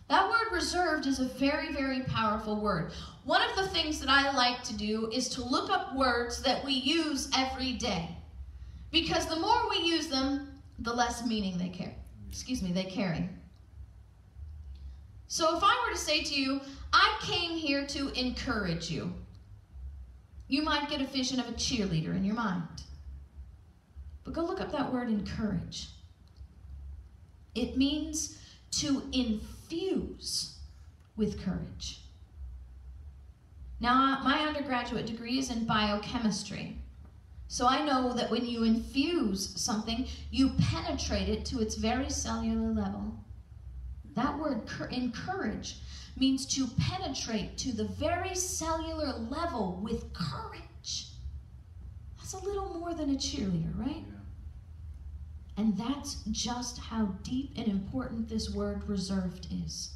That word reserved is a very, very powerful word. One of the things that I like to do is to look up words that we use every day. Because the more we use them, the less meaning they carry. So if I were to say to you, I came here to encourage you, you might get a vision of a cheerleader in your mind. But go look up that word encourage. It means to infuse with courage. Now, my undergraduate degree is in biochemistry. So I know that when you infuse something, you penetrate it to its very cellular level. That word encourage means to penetrate to the very cellular level with courage. That's a little more than a cheerleader, right? Yeah. And that's just how deep and important this word reserved is.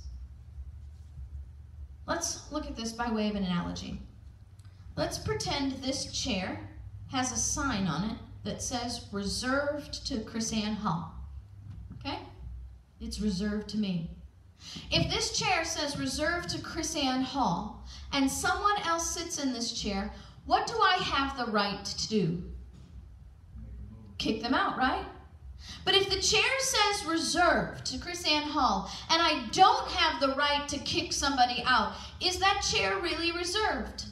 Let's look at this by way of an analogy. Let's pretend this chair has a sign on it that says reserved to KrisAnne Hall. Okay? It's reserved to me. If this chair says reserved to KrisAnne Hall and someone else sits in this chair, what do I have the right to do? Kick them out, right? But if the chair says reserved to KrisAnne Hall and I don't have the right to kick somebody out, is that chair really reserved?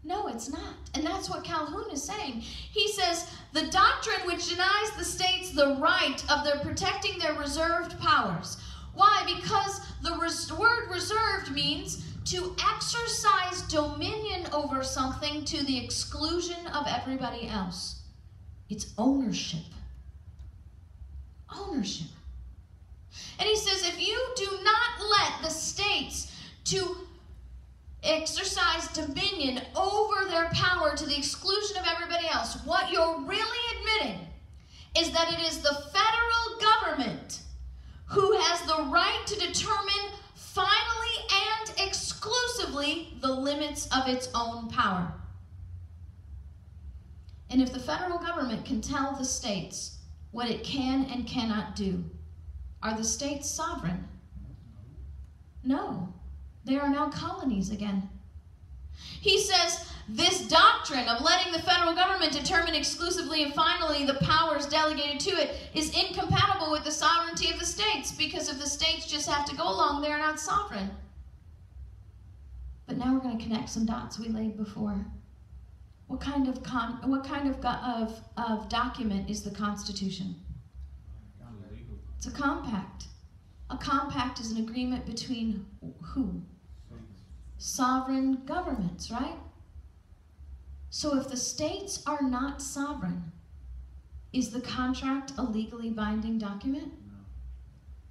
No, it's not. And that's what Calhoun is saying. He says, the doctrine which denies the states the right of their protecting their reserved powers. Why? Because the word reserved means to exercise dominion over something to the exclusion of everybody else. It's ownership. Ownership. And he says, if you do not let the states to exercise dominion over their power to the exclusion of everybody else, what you're really admitting is that it is the federal government who has the right to determine finally and exclusively the limits of its own power. And if the federal government can tell the states what it can and cannot do, are the states sovereign? No. They are now colonies again. He says this doctrine of letting the federal government determine exclusively and finally the powers delegated to it is incompatible with the sovereignty of the states, because if the states just have to go along, they are not sovereign. But now we're going to connect some dots we laid before. What kind of document is the Constitution? It's a compact. A compact is an agreement between who? Sovereign governments, right? So if the states are not sovereign, is the contract a legally binding document?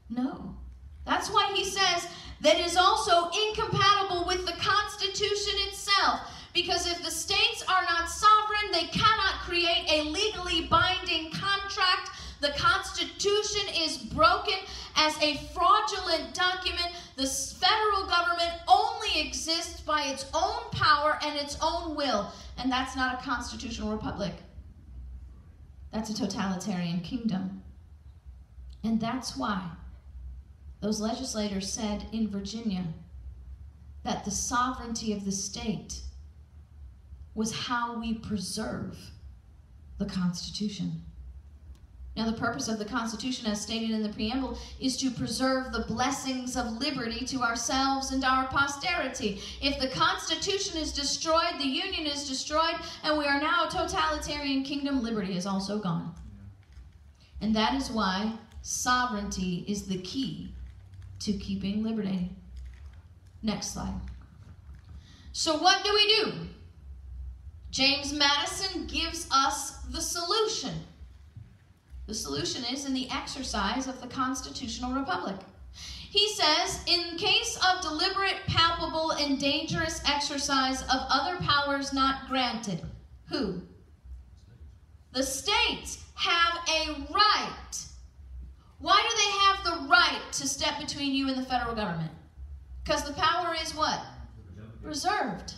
No. That's why he says that it is also incompatible with the Constitution itself. Because if the states are not sovereign, they cannot create a legally binding contract. The Constitution is broken as a fraudulent document. The federal government only exists by its own power and its own will. And that's not a constitutional republic. That's a totalitarian kingdom. And that's why those legislators said in Virginia that the sovereignty of the state was how we preserve the Constitution. Now, the purpose of the Constitution, as stated in the preamble, is to preserve the blessings of liberty to ourselves and our posterity. If the Constitution is destroyed, the Union is destroyed, and we are now a totalitarian kingdom, liberty is also gone. And that is why sovereignty is the key to keeping liberty. Next slide. So what do we do? James Madison gives us the solution. The solution is in the exercise of the constitutional republic. He says, in case of deliberate, palpable, and dangerous exercise of other powers not granted, who? The states have a right. Why do they have the right to step between you and the federal government? Because the power is what? Reserved.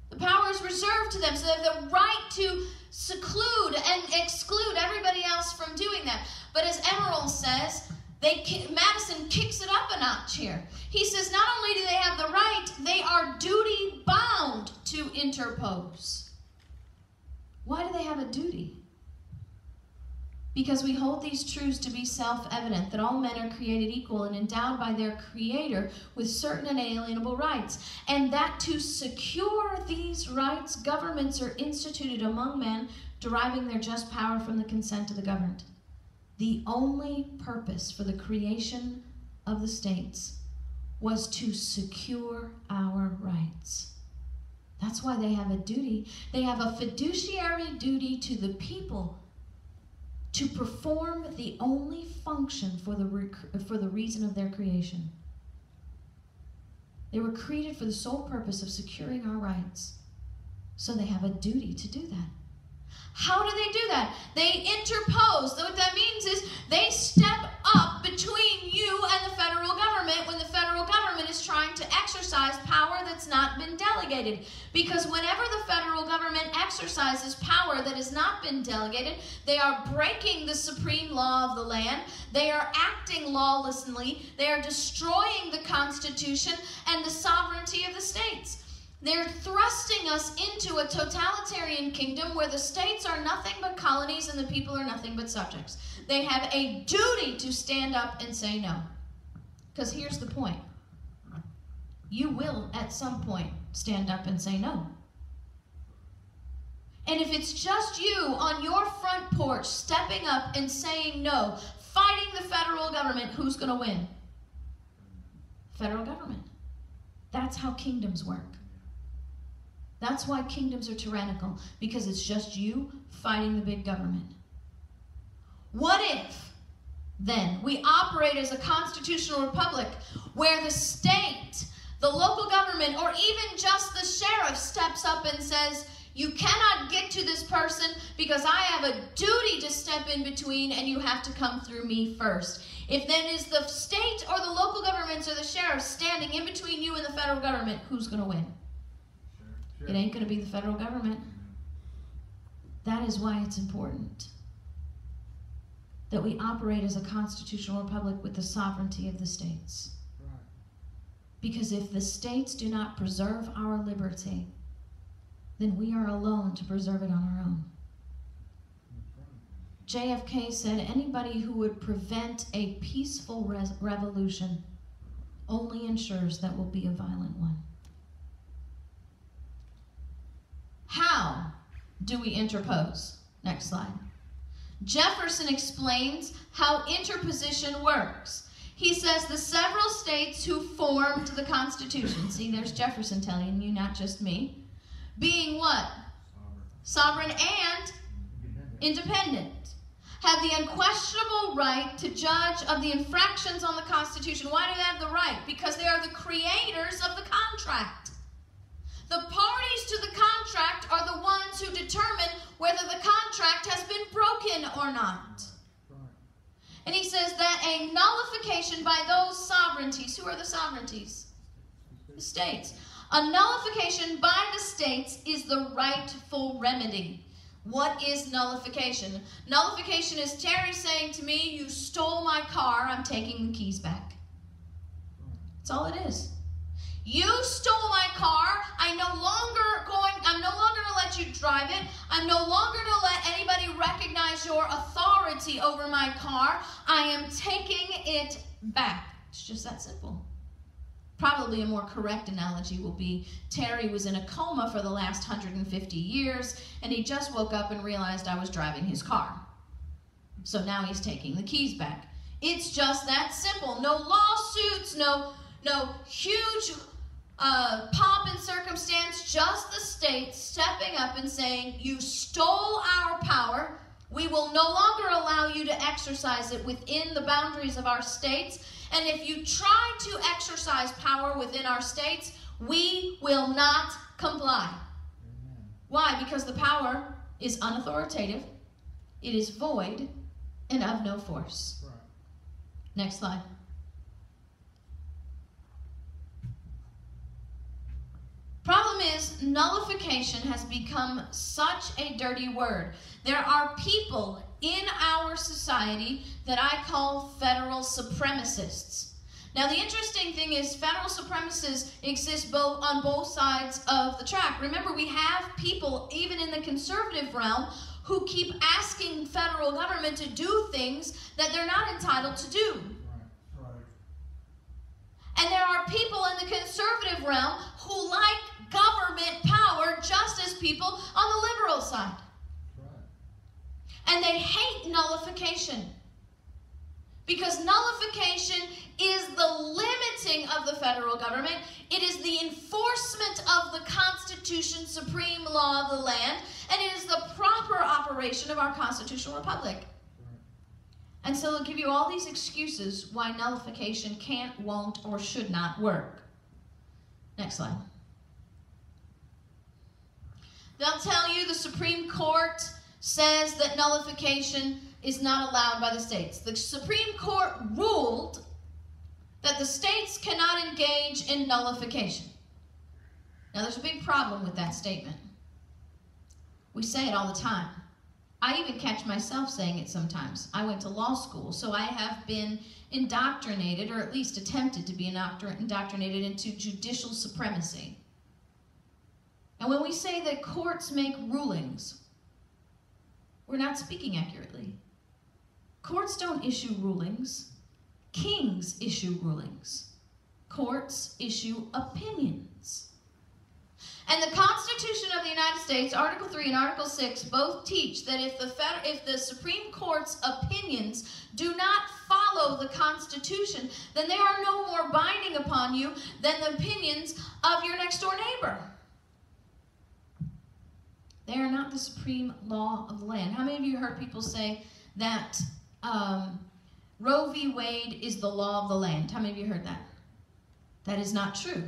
The power is reserved to them, so they have the right to seclude and exclude everybody else from doing that. But as Emerald says, Madison kicks it up a notch here. He says not only do they have the right, they are duty bound to interpose. Why do they have a duty? Because we hold these truths to be self-evident, that all men are created equal and endowed by their Creator with certain inalienable rights, and that to secure these rights, governments are instituted among men, deriving their just power from the consent of the governed. The only purpose for the creation of the states was to secure our rights. That's why they have a duty. They have a fiduciary duty to the people to perform the only function for the reason of their creation. They were created for the sole purpose of securing our rights. So they have a duty to do that. How do they do that? They interpose. What that means is they step up between you and the federal government when the federal government is trying to exercise power that's not been delegated. Because whenever the federal government exercises power that has not been delegated, they are breaking the supreme law of the land. They are acting lawlessly. They are destroying the Constitution and the sovereignty of the states. They're thrusting us into a totalitarian kingdom where the states are nothing but colonies and the people are nothing but subjects. They have a duty to stand up and say no. Because here's the point. You will, at some point, stand up and say no. And if it's just you on your front porch stepping up and saying no, fighting the federal government, who's going to win? Federal government. That's how kingdoms work. That's why kingdoms are tyrannical, because it's just you fighting the big government. What if, then, we operate as a constitutional republic where the state, the local government, or even just the sheriff steps up and says, you cannot get to this person because I have a duty to step in between and you have to come through me first. If then is the state or the local governments or the sheriff standing in between you and the federal government, who's going to win? It ain't going to be the federal government. That is why it's important that we operate as a constitutional republic with the sovereignty of the states. Right. Because if the states do not preserve our liberty, then we are alone to preserve it on our own. JFK said anybody who would prevent a peaceful revolution only ensures that will be a violent one. How do we interpose? Next slide. Jefferson explains how interposition works. He says the several states who formed the Constitution, see, there's Jefferson telling you, not just me, being what? Sovereign and independent, have the unquestionable right to judge of the infractions on the Constitution. Why do they have the right? Because they are the creators of the contract. The parties to the contract are the ones who determine whether the contract has been broken or not. And he says that a nullification by those sovereignties, who are the sovereignties? The states. A nullification by the states is the rightful remedy. What is nullification? Nullification is Terry saying to me, you stole my car, I'm taking the keys back. That's all it is. You stole my car. I'm no longer going to let you drive it. I'm no longer going to let anybody recognize your authority over my car. I am taking it back. It's just that simple. Probably a more correct analogy will be Terry was in a coma for the last 150 years, and he just woke up and realized I was driving his car. So now he's taking the keys back. It's just that simple. No lawsuits, no huge pomp and circumstance, just the state stepping up and saying, you stole our power. We will no longer allow you to exercise it within the boundaries of our states. And if you try to exercise power within our states, we will not comply. Amen. Why? Because the power is unauthoritative, it is void, and of no force. Right. Next slide. Problem is, nullification has become such a dirty word. There are people in our society that I call federal supremacists. Now, the interesting thing is federal supremacists exist on both sides of the track. Remember, we have people, even in the conservative realm, who keep asking federal government to do things that they're not entitled to do. And there are people in the conservative realm who like government power just as people on the liberal side. And they hate nullification. Because nullification is the limiting of the federal government. It is the enforcement of the Constitution, supreme law of the land, and it is the proper operation of our constitutional republic. And so they'll give you all these excuses why nullification can't, won't, or should not work. Next slide. They'll tell you the Supreme Court says that nullification is not allowed by the states. The Supreme Court ruled that the states cannot engage in nullification. Now, there's a big problem with that statement. We say it all the time. I even catch myself saying it sometimes. I went to law school, so I have been indoctrinated, or at least attempted to be indoctrinated into judicial supremacy. And when we say that courts make rulings, we're not speaking accurately. Courts don't issue rulings. Kings issue rulings. Courts issue opinions. And the Constitution of the United States, Article 3 and Article 6, both teach that if the Supreme Court's opinions do not follow the Constitution, then they are no more binding upon you than the opinions of your next door neighbor. They are not the supreme law of the land. How many of you heard people say that Roe v. Wade is the law of the land? How many of you heard that? That is not true.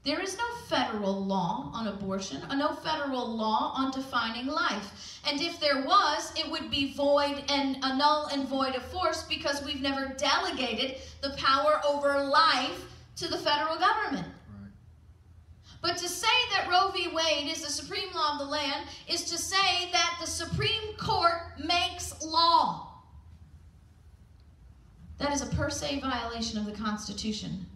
There is no federal law on abortion, no federal law on defining life. And if there was, it would be void and null and void of force, because we've never delegated the power over life to the federal government. But to say that Roe v. Wade is the supreme law of the land is to say that the Supreme Court makes law. That is a per se violation of the Constitution.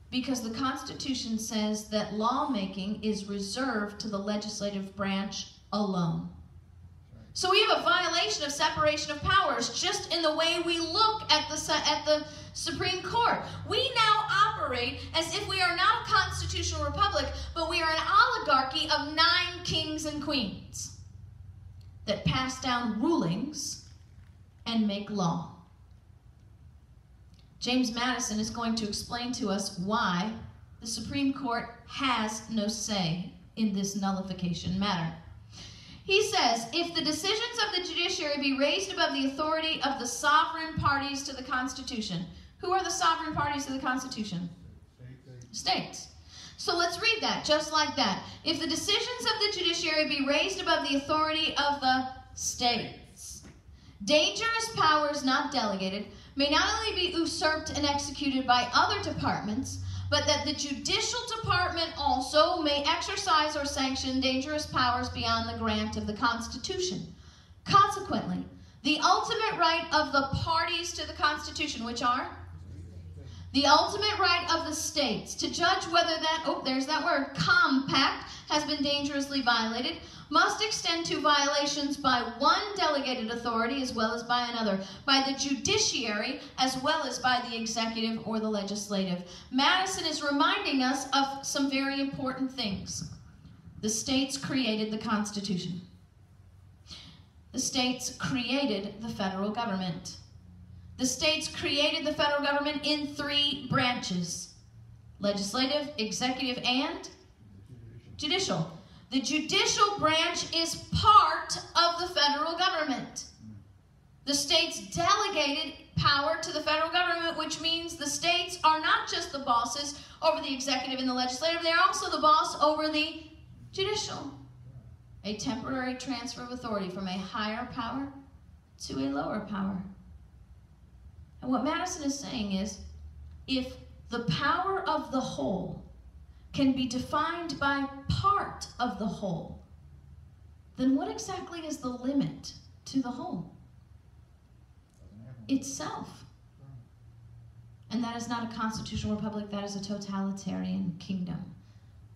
Because the Constitution says that lawmaking is reserved to the legislative branch alone. So we have a violation of separation of powers just in the way we look at the Supreme Court. We now operate as if we are not a constitutional republic, but we are an oligarchy of 9 kings and queens that pass down rulings and make law. James Madison is going to explain to us why the Supreme Court has no say in this nullification matter. He says, if the decisions of the judiciary be raised above the authority of the sovereign parties to the Constitution. Who are the sovereign parties to the Constitution? States. So let's read that, just like that. If the decisions of the judiciary be raised above the authority of the states, dangerous powers not delegated may not only be usurped and executed by other departments, but that the judicial department also may exercise or sanction dangerous powers beyond the grant of the Constitution. Consequently, the ultimate right of the parties to the Constitution, which are the ultimate right of the states to judge whether that, there's that word, compact has been dangerously violated, must extend to violations by one delegated authority as well as by another, by the judiciary as well as by the executive or the legislative. Madison is reminding us of some very important things. The states created the Constitution. The states created the federal government. The states created the federal government in 3 branches: legislative, executive, and judicial. The judicial branch is part of the federal government. The states delegated power to the federal government, which means the states are not just the bosses over the executive and the legislative, they're also the boss over the judicial. A temporary transfer of authority from a higher power to a lower power. And what Madison is saying is, if the power of the whole can be defined by part of the whole, then what exactly is the limit to the whole? Itself. And that is not a constitutional republic, that is a totalitarian kingdom.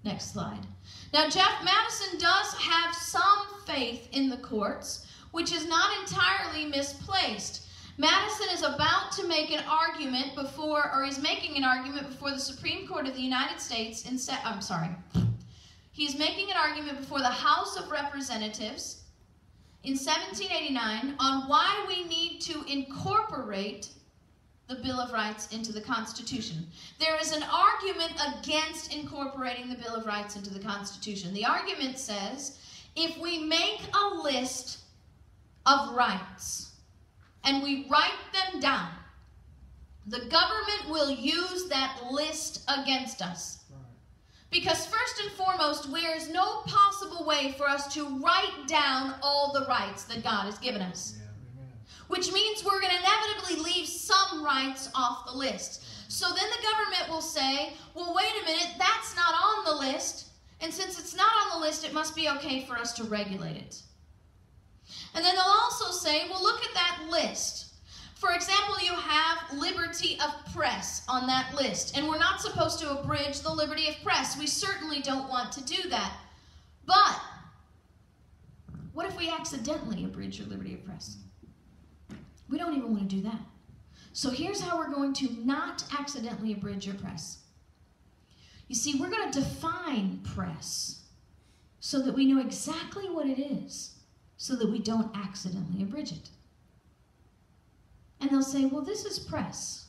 Next slide. Now, Jeff Madison does have some faith in the courts, which is not entirely misplaced. Madison is about to make an argument before, or he's making an argument before the Supreme Court of the United States He's making an argument before the House of Representatives in 1789 on why we need to incorporate the Bill of Rights into the Constitution. There is an argument against incorporating the Bill of Rights into the Constitution. The argument says, if we make a list of rights and we write them down, the government will use that list against us. Because first and foremost, there is no possible way for us to write down all the rights that God has given us. Yeah. Which means we're going to inevitably leave some rights off the list. So then the government will say, well, wait a minute, that's not on the list. And since it's not on the list, it must be okay for us to regulate it. And then they'll also say, well, look at that list. For example, you have liberty of press on that list, and we're not supposed to abridge the liberty of press. We certainly don't want to do that. But what if we accidentally abridge your liberty of press? We don't even want to do that. So here's how we're going to not accidentally abridge your press. You see, we're going to define press so that we know exactly what it is, so that we don't accidentally abridge it. And they'll say, well, this is press.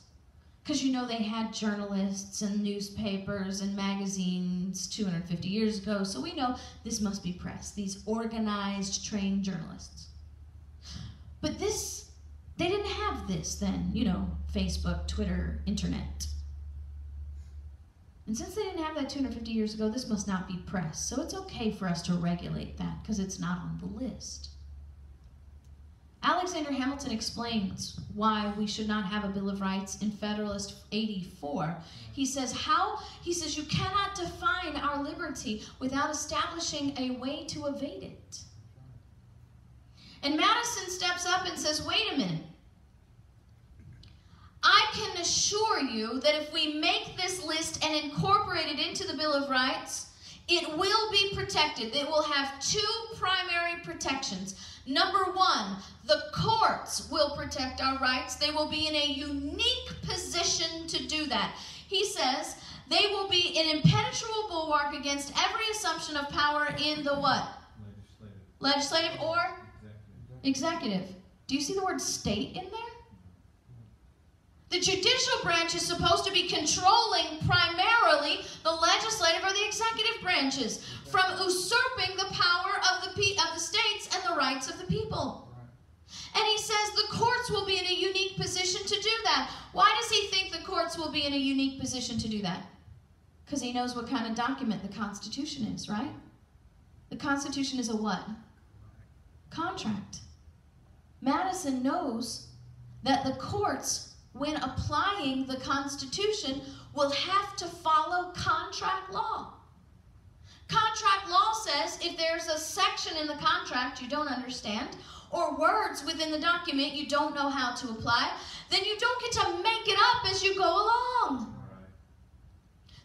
Because, you know, they had journalists and newspapers and magazines 250 years ago, so we know this must be press, these organized, trained journalists. But this, they didn't have this then, you know, Facebook, Twitter, internet. And since they didn't have that 250 years ago, this must not be press. So it's okay for us to regulate that because it's not on the list. Alexander Hamilton explains why we should not have a Bill of Rights in Federalist 84. He says, you cannot define our liberty without establishing a way to evade it. And Madison steps up and says, wait a minute. I can assure you that if we make this list and incorporate it into the Bill of Rights, it will be protected. It will have two primary protections. Number one, the courts will protect our rights. They will be in a unique position to do that. He says they will be an impenetrable bulwark against every assumption of power in the what? Legislative or? Executive. Do you see the word state in there? The judicial branch is supposed to be controlling primarily the legislative or the executive branches from usurping the power of the states and the rights of the people. And he says the courts will be in a unique position to do that. Why does he think the courts will be in a unique position to do that? Because he knows what kind of document the Constitution is, right? The Constitution is a what? Contract. Madison knows that the courts, when applying the Constitution, will have to follow contract law. Contract law says if there's a section in the contract you don't understand, or words within the document you don't know how to apply, then you don't get to make it up as you go along.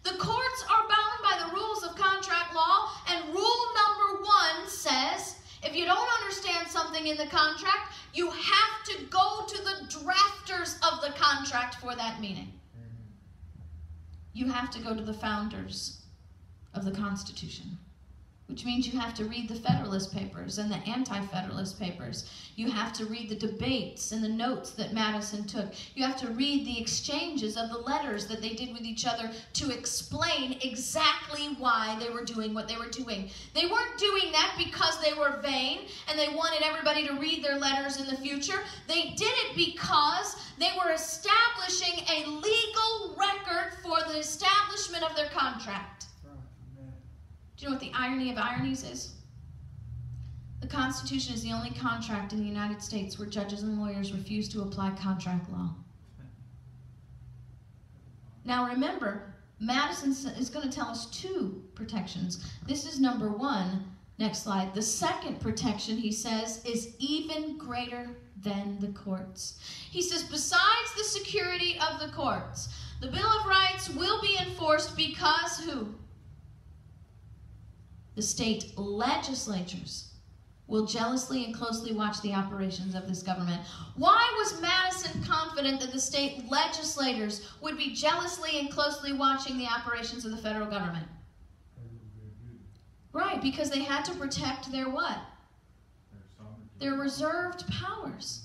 The courts are bound by the rules of contract law, and rule number 1 says if you don't understand something in the contract, you have to go to the drafters of the contract for that meaning. You have to go to the founders of the Constitution, which means you have to read the Federalist Papers and the Anti-Federalist Papers. You have to read the debates and the notes that Madison took. You have to read the exchanges of the letters that they did with each other to explain exactly why they were doing what they were doing. They weren't doing that because they were vain and they wanted everybody to read their letters in the future. They did it because they were establishing a legal record for the establishment of their contract. Do you know what the irony of ironies is? The Constitution is the only contract in the United States where judges and lawyers refuse to apply contract law. Now remember, Madison is going to tell us 2 protections. This is number 1. Next slide. The second protection, he says, is even greater than the courts. He says, besides the security of the courts, the Bill of Rights will be enforced because who? the state legislatures will jealously and closely watch the operations of this government. Why was Madison confident that the state legislators would be jealously and closely watching the operations of the federal government? Right, because they had to protect their what? Their reserved powers.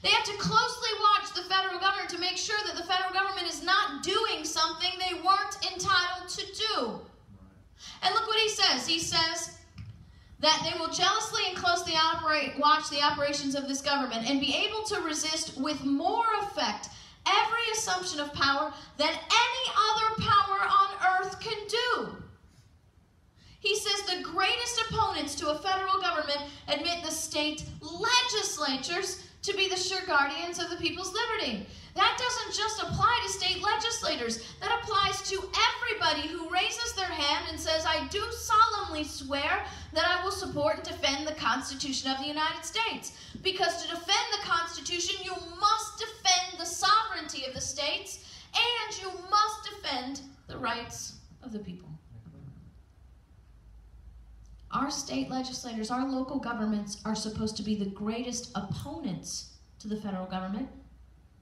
They have to closely watch the federal government to make sure that the federal government is not doing something they weren't entitled to do. And look what he says. He says that they will jealously and closely watch the operations of this government and be able to resist with more effect every assumption of power than any other power on earth can do. He says the greatest opponents to a federal government admit the state legislatures to be the sure guardians of the people's liberty. That doesn't just apply to state legislators. That applies to everybody who raises their hand and says, I do solemnly swear that I will support and defend the Constitution of the United States. Because to defend the Constitution, you must defend the sovereignty of the states, and you must defend the rights of the people. Our state legislators, our local governments are supposed to be the greatest opponents to the federal government,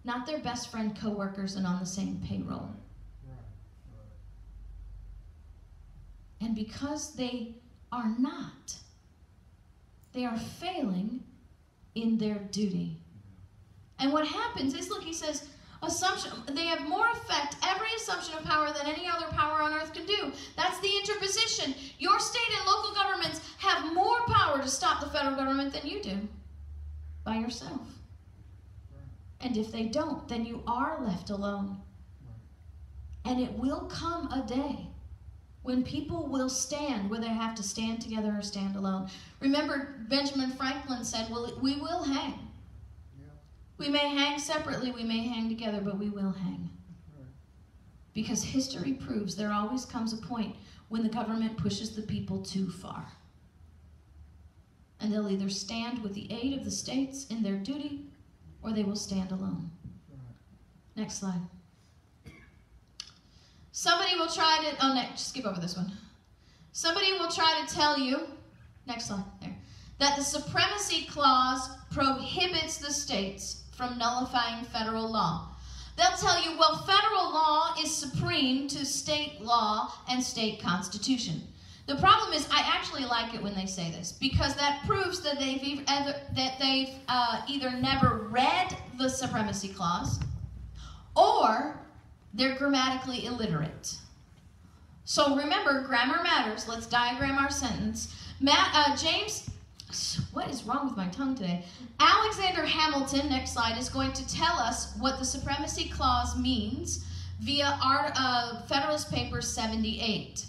not their best friend co-workers and on the same payroll. And because they are not, they are failing in their duty. And what happens is, look, he says, they have more effect, every assumption of power than any other power on earth can do. That's the interposition. Your state and local governments have more power to stop the federal government than you do by yourself. And if they don't, then you are left alone. And it will come a day when people will stand, whether they have to stand together or stand alone. Remember, Benjamin Franklin said, well, we will hang. We may hang separately, we may hang together, but we will hang. Because history proves there always comes a point when the government pushes the people too far. And they'll either stand with the aid of the states in their duty, or they will stand alone. Next slide. Somebody will try to, skip over this one. Somebody will try to tell you, next slide, there, that the Supremacy Clause prohibits the states from nullifying federal law. They'll tell you, well, federal law is supreme to state law and state constitution. The problem is, I actually like it when they say this, because that proves that they've either never read the Supremacy Clause, or they're grammatically illiterate. So remember, grammar matters. Let's diagram our sentence. James, what is wrong with my tongue today? Alexander Hamilton, next slide, is going to tell us what the Supremacy Clause means via Federalist Paper 78.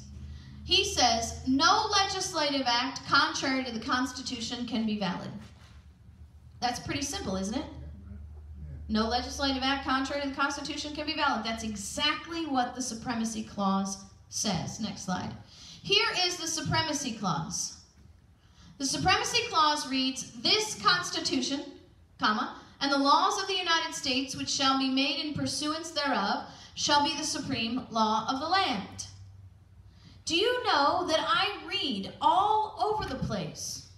He says, no legislative act contrary to the Constitution can be valid. That's pretty simple, isn't it? No legislative act contrary to the Constitution can be valid. That's exactly what the Supremacy Clause says. Next slide. Here is the Supremacy Clause. The Supremacy Clause reads, this Constitution, comma, and the laws of the United States which shall be made in pursuance thereof shall be the supreme law of the land. Do you know that I read all over the place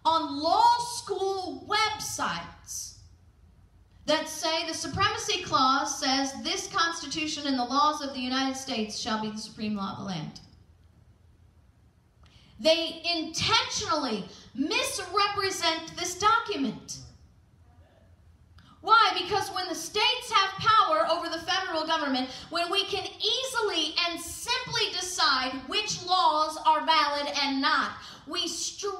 on law school websites that say the Supremacy Clause says this Constitution and the laws of the United States shall be the supreme law of the land? They intentionally misrepresent this document. Why? Because when the states have power over the federal government, when we can easily and simply decide which laws are valid and not, we strip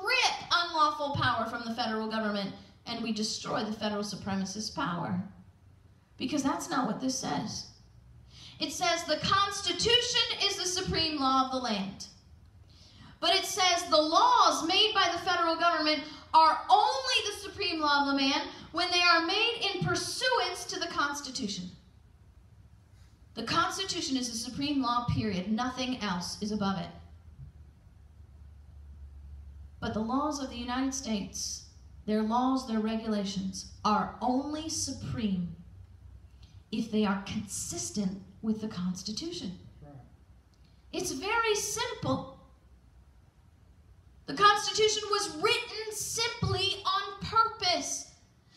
unlawful power from the federal government and we destroy the federal supremacist power. Because that's not what this says. It says the Constitution is the supreme law of the land. But it says the laws made by the federal government are only the supreme law of the land when they are made in pursuance to the Constitution. The Constitution is the supreme law, period. Nothing else is above it. But the laws of the United States, their laws, their regulations, are only supreme if they are consistent with the Constitution. It's very simple. The Constitution was written simply on purpose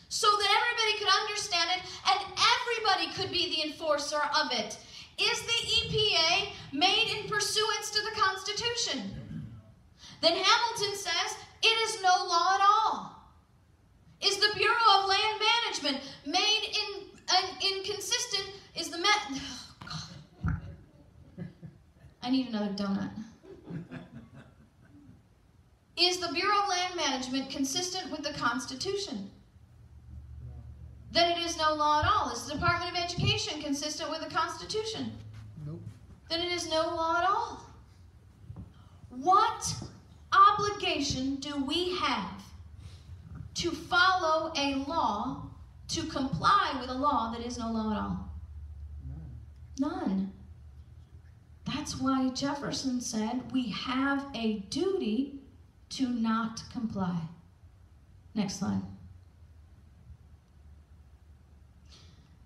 so that everybody could understand it and everybody could be the enforcer of it. Is the EPA made in pursuance to the Constitution? Then Hamilton says it is no law at all. Is the Bureau of Land Management made inconsistent? Is the I need another donut. Is the Bureau of Land Management consistent with the Constitution? Then it is no law at all. Is the Department of Education consistent with the Constitution? Nope. Then it is no law at all. What obligation do we have to follow a law, to comply with a law that is no law at all? None. That's why Jefferson said we have a duty to not comply. Next slide.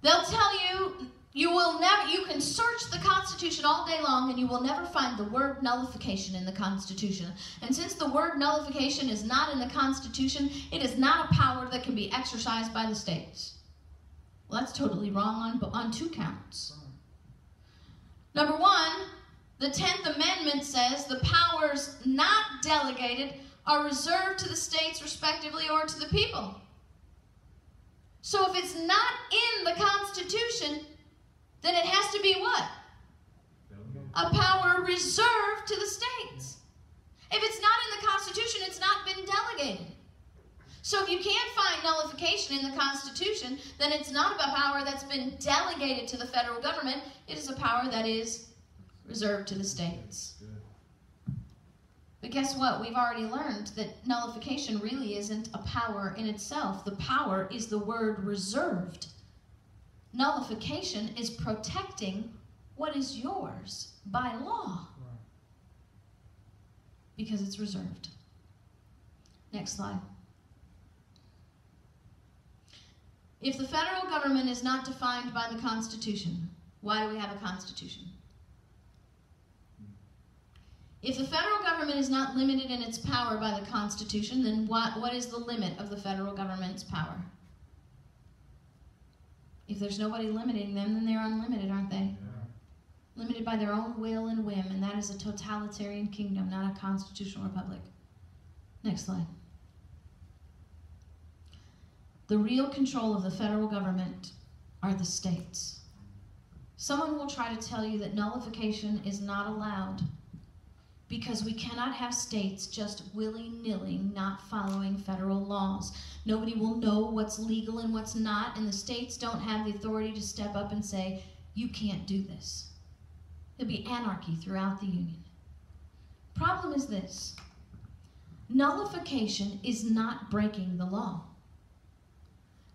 They'll tell you, you can search the Constitution all day long and you will never find the word nullification in the Constitution. And since the word nullification is not in the Constitution, it is not a power that can be exercised by the states. Well, that's totally wrong on two counts. Number one, the 10th Amendment says the powers not delegated are reserved to the states respectively or to the people. So if it's not in the Constitution, then it has to be what? A power reserved to the states. If it's not in the Constitution, it's not been delegated. So if you can't find nullification in the Constitution, then it's not a power that's been delegated to the federal government. It is a power that is reserved to the states. But guess what? We've already learned that nullification really isn't a power in itself. The power is the word reserved. Nullification is protecting what is yours by law. Because it's reserved. Next slide. If the federal government is not defined by the Constitution, why do we have a Constitution? If the federal government is not limited in its power by the Constitution, then what is the limit of the federal government's power? If there's nobody limiting them, then they're unlimited, aren't they? Yeah. Limited by their own will and whim, and that is a totalitarian kingdom, not a constitutional republic. Next slide. The real control of the federal government are the states. Someone will try to tell you that nullification is not allowed because we cannot have states just willy-nilly not following federal laws. Nobody will know what's legal and what's not, and the states don't have the authority to step up and say, you can't do this. There'll be anarchy throughout the Union. Problem is this. Nullification is not breaking the law.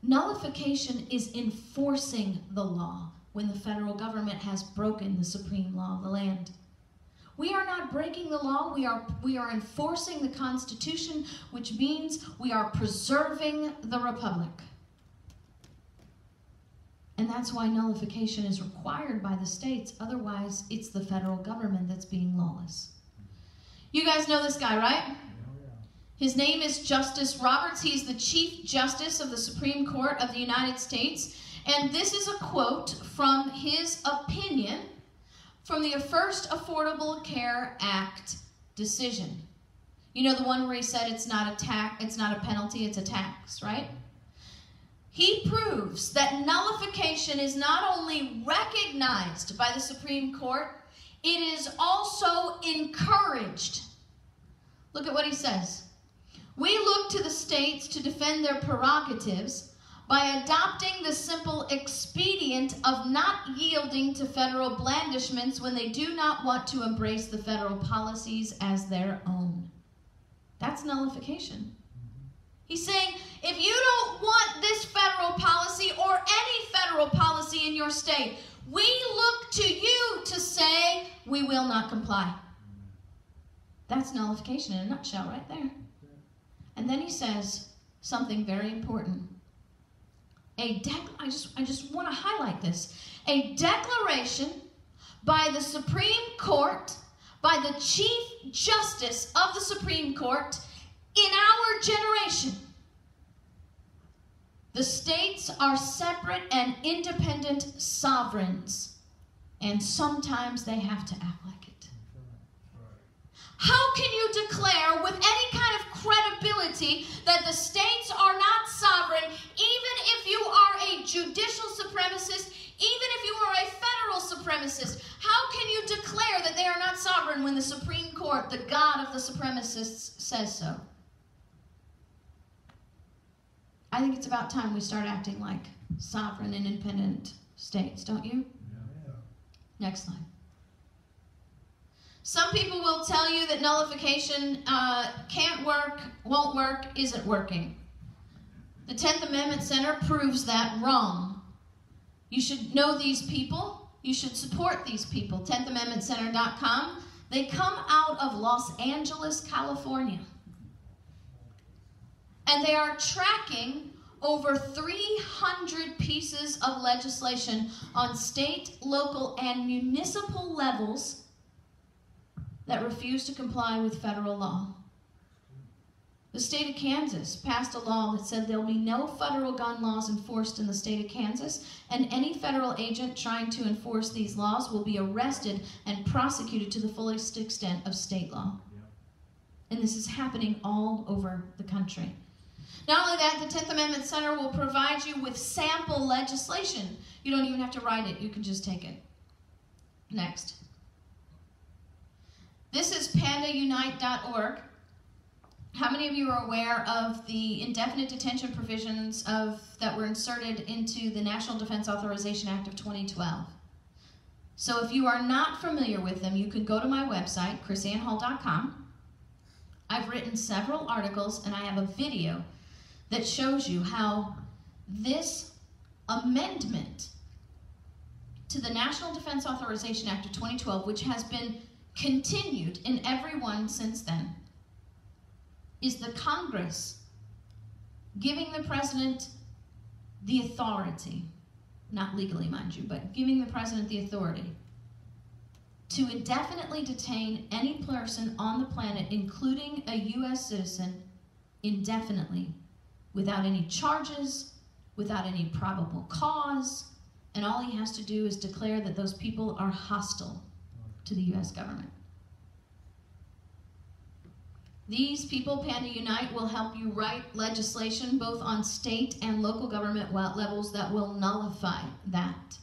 Nullification is enforcing the law when the federal government has broken the supreme law of the land. We are not breaking the law, we are enforcing the Constitution, which means we are preserving the republic. And that's why nullification is required by the states, otherwise it's the federal government that's being lawless. You guys know this guy, right? His name is Justice Roberts. He's the Chief Justice of the Supreme Court of the United States. And this is a quote from his opinion from the first Affordable Care Act decision. You know the one where he said it's not a penalty, it's a tax, right? He proves that nullification is not only recognized by the Supreme Court, it is also encouraged. Look at what he says. We look to the states to defend their prerogatives by adopting the simple expedient of not yielding to federal blandishments when they do not want to embrace the federal policies as their own. That's nullification. He's saying, if you don't want this federal policy or any federal policy in your state, we look to you to say we will not comply. That's nullification in a nutshell right there. And then he says something very important. I just want to highlight this. A declaration by the Supreme Court by the Chief Justice of the Supreme Court in our generation. The states are separate and independent sovereigns, and sometimes they have to act like it. How can you declare with any kind of credibility that the states are not sovereign, even if you are a judicial supremacist, even if you are a federal supremacist? How can you declare that they are not sovereign when the Supreme Court, the God of the supremacists, says so? I think it's about time we start acting like sovereign and independent states, don't you? Yeah. Next slide. Some people will tell you that nullification can't work, won't work, isn't working. The 10th Amendment Center proves that wrong. You should know these people. You should support these people. 10thamendmentcenter.com. They come out of Los Angeles, California. And they are tracking over 300 pieces of legislation on state, local, and municipal levels that refuse to comply with federal law. The state of Kansas passed a law that said there will be no federal gun laws enforced in the state of Kansas, and any federal agent trying to enforce these laws will be arrested and prosecuted to the fullest extent of state law. And this is happening all over the country. Not only that, the 10th Amendment Center will provide you with sample legislation. You don't even have to write it. You can just take it. Next. This is pandaunite.org. How many of you are aware of the indefinite detention provisions that were inserted into the National Defense Authorization Act of 2012? So if you are not familiar with them, you can go to my website, KrisAnneHall.com. I've written several articles, and I have a video that shows you how this amendment to the National Defense Authorization Act of 2012, which has been continued in every one since then, is the Congress giving the president the authority, not legally, mind you, but giving the president the authority to indefinitely detain any person on the planet, including a U.S. citizen, indefinitely, without any charges, without any probable cause, and all he has to do is declare that those people are hostile to the U.S. government. These people, Panda Unite, will help you write legislation both on state and local government levels that will nullify that.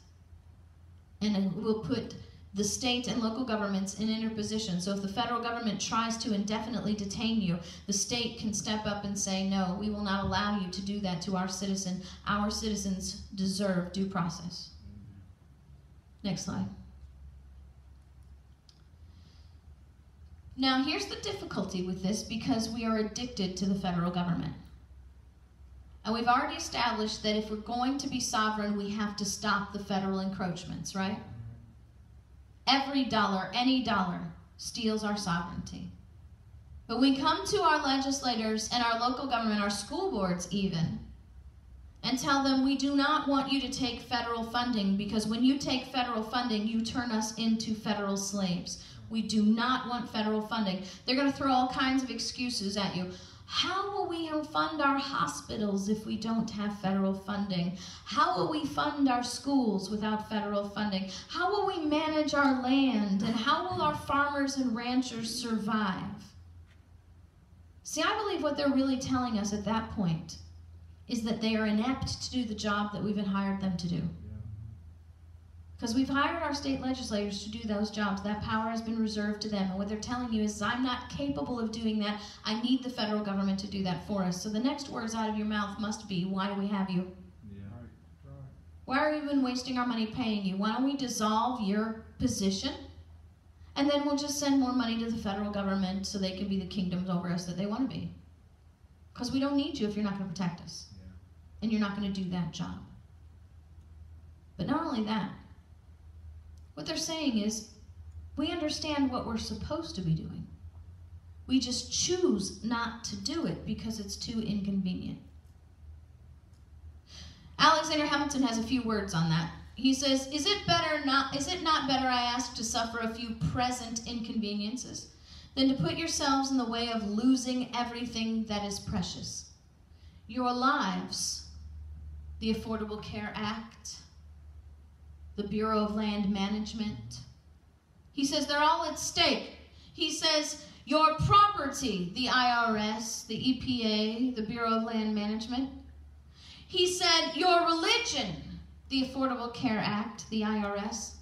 And it will put the state and local governments in interposition. So if the federal government tries to indefinitely detain you, the state can step up and say, no, we will not allow you to do that to our citizen. Our citizens deserve due process. Next slide. Now, here's the difficulty with this, because we are addicted to the federal government. And we've already established that if we're going to be sovereign, we have to stop the federal encroachments, right? Every dollar, any dollar, steals our sovereignty. But we come to our legislators and our local government, our school boards even, and tell them we do not want you to take federal funding, because when you take federal funding, you turn us into federal slaves. We do not want federal funding. They're going to throw all kinds of excuses at you. How will we fund our hospitals if we don't have federal funding? How will we fund our schools without federal funding? How will we manage our land? And how will our farmers and ranchers survive? See, I believe what they're really telling us at that point is that they are inept to do the job that we've hired them to do. Because we've hired our state legislators to do those jobs. That power has been reserved to them. And what they're telling you is, I'm not capable of doing that. I need the federal government to do that for us. So the next words out of your mouth must be, why do we have you? Yeah. Right. Why are we even wasting our money paying you? Why don't we dissolve your position? And then we'll just send more money to the federal government so they can be the kingdoms over us that they want to be. Because we don't need you if you're not going to protect us. Yeah. And you're not going to do that job. But not only that, what they're saying is, we understand what we're supposed to be doing. We just choose not to do it because it's too inconvenient. Alexander Hamilton has a few words on that. He says, is it not better, I ask, to suffer a few present inconveniences than to put yourselves in the way of losing everything that is precious? Your lives, the Affordable Care Act, the Bureau of Land Management. He says they're all at stake. He says your property, the IRS, the EPA, the Bureau of Land Management. He said your religion, the Affordable Care Act, the IRS.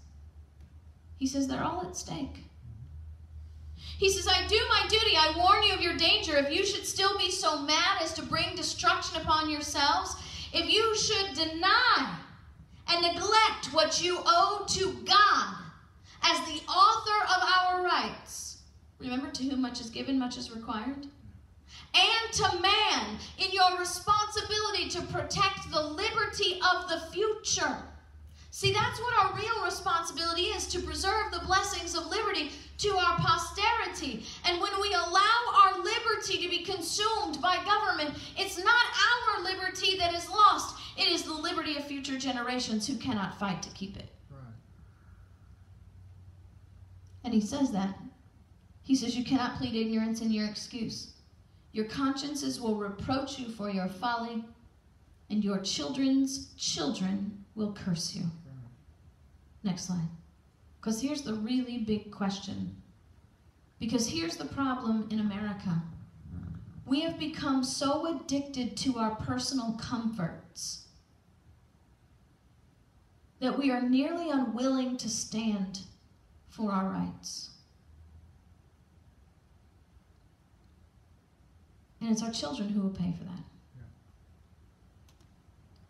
He says they're all at stake. He says, I do my duty. I warn you of your danger. If you should still be so mad as to bring destruction upon yourselves, if you should deny and neglect what you owe to God as the author of our rights. Remember, to whom much is given, much is required. And to man in your responsibility to protect the liberty of the future. See, that's what our real responsibility is, to preserve the blessings of liberty to our posterity. And when we allow our liberty to be consumed by government, it's not our liberty that is lost. It is the liberty of future generations who cannot fight to keep it. Right. And he says that. He says you cannot plead ignorance in your excuse. Your consciences will reproach you for your folly, and your children's children will curse you. Next slide. Because here's the really big question. Because here's the problem in America. We have become so addicted to our personal comforts that we are nearly unwilling to stand for our rights. And it's our children who will pay for that.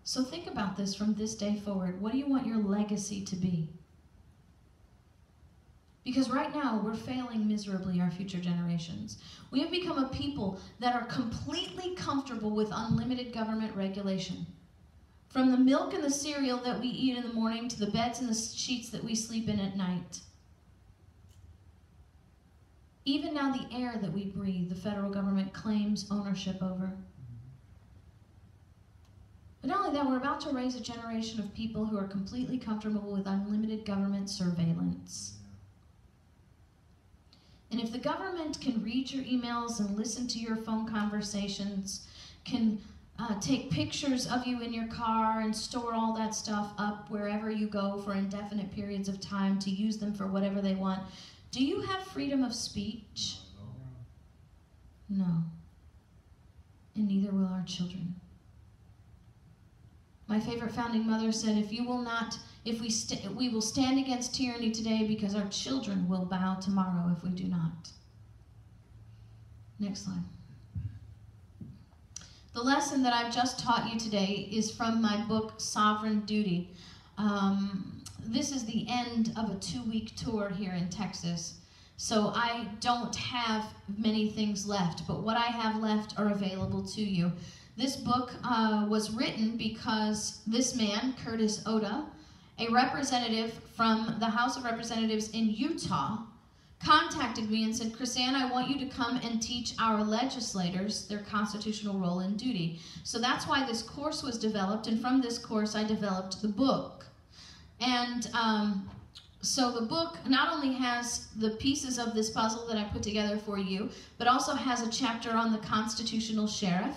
So think about this from this day forward. What do you want your legacy to be? Because right now, we're failing miserably our future generations. We have become a people that are completely comfortable with unlimited government regulation. From the milk and the cereal that we eat in the morning to the beds and the sheets that we sleep in at night. Even now, the air that we breathe, the federal government claims ownership over. But not only that, we're about to raise a generation of people who are completely comfortable with unlimited government surveillance. And if the government can read your emails and listen to your phone conversations, can take pictures of you in your car and store all that stuff up wherever you go for indefinite periods of time to use them for whatever they want, do you have freedom of speech? No. And neither will our children. My favorite founding mother said, we will stand against tyranny today because our children will bow tomorrow if we do not. Next slide. The lesson that I've just taught you today is from my book, Sovereign Duty. This is the end of a 2-week tour here in Texas. So I don't have many things left, but what I have left are available to you. This book was written because this man, Curtis Oda, a representative from the House of Representatives in Utah, contacted me and said, KrisAnne, I want you to come and teach our legislators their constitutional role and duty. So that's why this course was developed, and from this course I developed the book. And so the book not only has the pieces of this puzzle that I put together for you, but also has a chapter on the constitutional sheriff.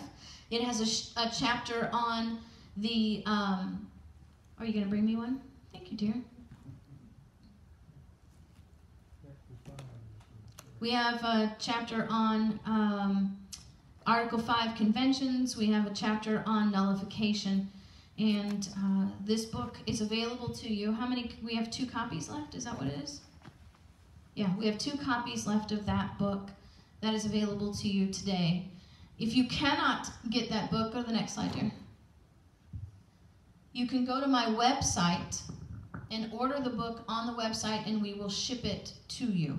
It has a chapter on the, are you going to bring me one? Thank you, dear. We have a chapter on Article 5 conventions. We have a chapter on nullification. And this book is available to you. How many? We have 2 copies left. Is that what it is? Yeah, we have 2 copies left of that book that is available to you today. If you cannot get that book, go to the next slide, dear. You can go to my website and order the book on the website, and we will ship it to you.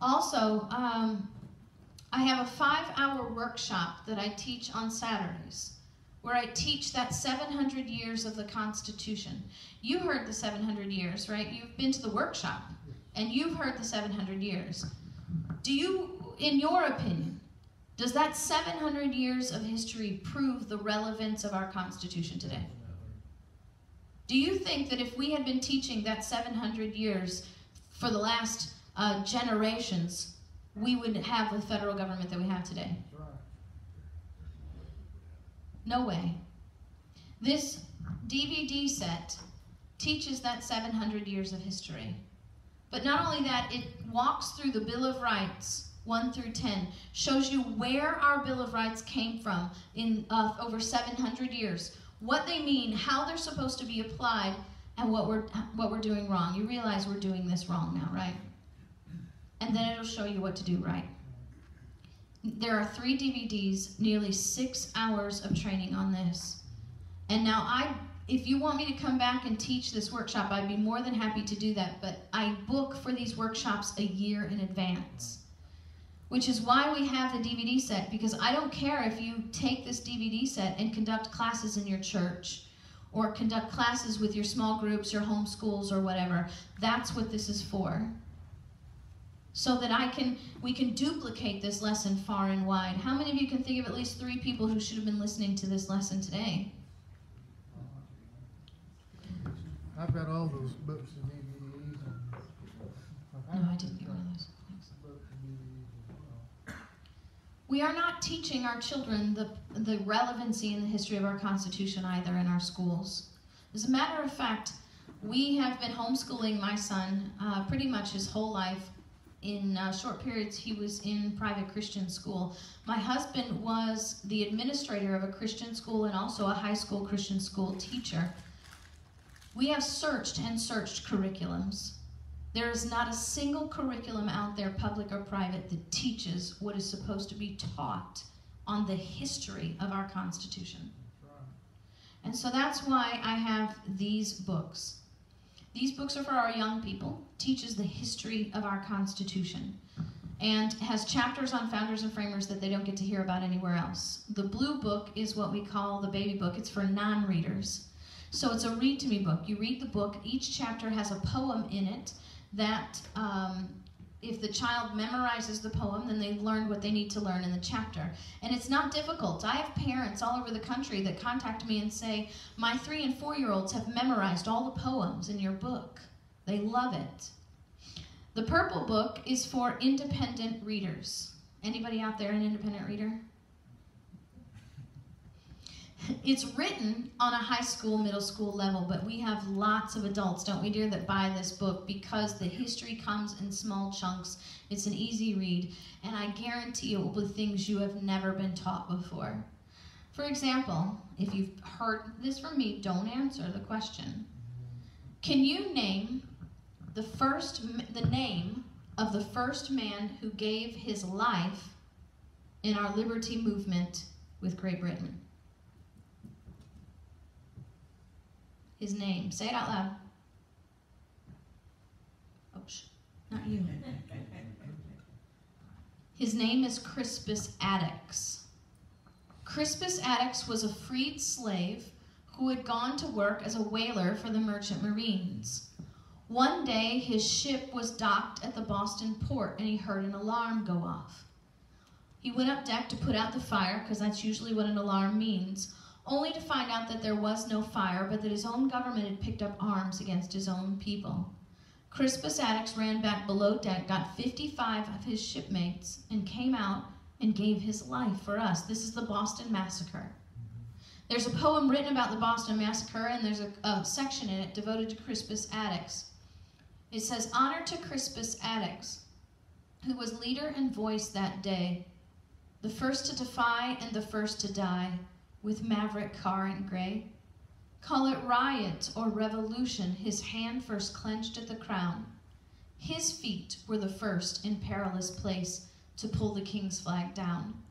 Also, I have a 5-hour workshop that I teach on Saturdays, where I teach that 700 years of the Constitution. You heard the 700 years, right? You've been to the workshop, and you've heard the 700 years. Do you, in your opinion, does that 700 years of history prove the relevance of our Constitution today? Do you think that if we had been teaching that 700 years for the last generations, we would have the federal government that we have today? That's right. No way. This DVD set teaches that 700 years of history. But not only that, it walks through the Bill of Rights, 1 through 10, shows you where our Bill of Rights came from in over 700 years, what they mean, how they're supposed to be applied, and what we're doing wrong. You realize we're doing this wrong now, right? And then it'll show you what to do right. There are 3 DVDs, nearly 6 hours of training on this. And now if you want me to come back and teach this workshop, I'd be more than happy to do that, but I book for these workshops a year in advance, which is why we have the DVD set, because I don't care if you take this DVD set and conduct classes in your church or conduct classes with your small groups, your homeschools, or whatever. That's what this is for. So that we can duplicate this lesson far and wide. How many of you can think of at least 3 people who should have been listening to this lesson today? I've got all those books and DVDs. No, I didn't get one of those. Thanks. Books and DVDs as well. We are not teaching our children the relevancy and the history of our Constitution either in our schools. As a matter of fact, we have been homeschooling my son pretty much his whole life. In short periods, he was in private Christian school. My husband was the administrator of a Christian school and also a high school Christian school teacher. We have searched and searched curriculums. There is not a single curriculum out there, public or private, that teaches what is supposed to be taught on the history of our Constitution. That's right. And so that's why I have these books. These books are for our young people, teaches the history of our Constitution, and has chapters on founders and framers that they don't get to hear about anywhere else. The blue book is what we call the baby book. It's for non-readers. So it's a read-to-me book. You read the book. Each chapter has a poem in it that if the child memorizes the poem, then they've learned what they need to learn in the chapter. And it's not difficult. I have parents all over the country that contact me and say, my 3 and 4-year-olds have memorized all the poems in your book. They love it. The purple book is for independent readers. Anybody out there an independent reader? It's written on a high school, middle school level, but we have lots of adults, don't we, dear, that buy this book because the history comes in small chunks. It's an easy read, and I guarantee it will be things you have never been taught before. For example, if you've heard this from me, don't answer the question. Can you name the name of the first man who gave his life in our liberty movement with Great Britain? His name. Say it out loud. Oh, not you. His name is Crispus Attucks. Crispus Attucks was a freed slave who had gone to work as a whaler for the merchant marines. One day, his ship was docked at the Boston port, and he heard an alarm go off. He went up deck to put out the fire, because that's usually what an alarm means, only to find out that there was no fire, but that his own government had picked up arms against his own people. Crispus Attucks ran back below deck, got 55 of his shipmates, and came out and gave his life for us. This is the Boston Massacre. There's a poem written about the Boston Massacre, and there's a section in it devoted to Crispus Attucks. It says, "Honor to Crispus Attucks, who was leader and voice that day, the first to defy and the first to die, with maverick car and gray. Call it riot or revolution, his hand first clenched at the crown. His feet were the first in perilous place to pull the king's flag down.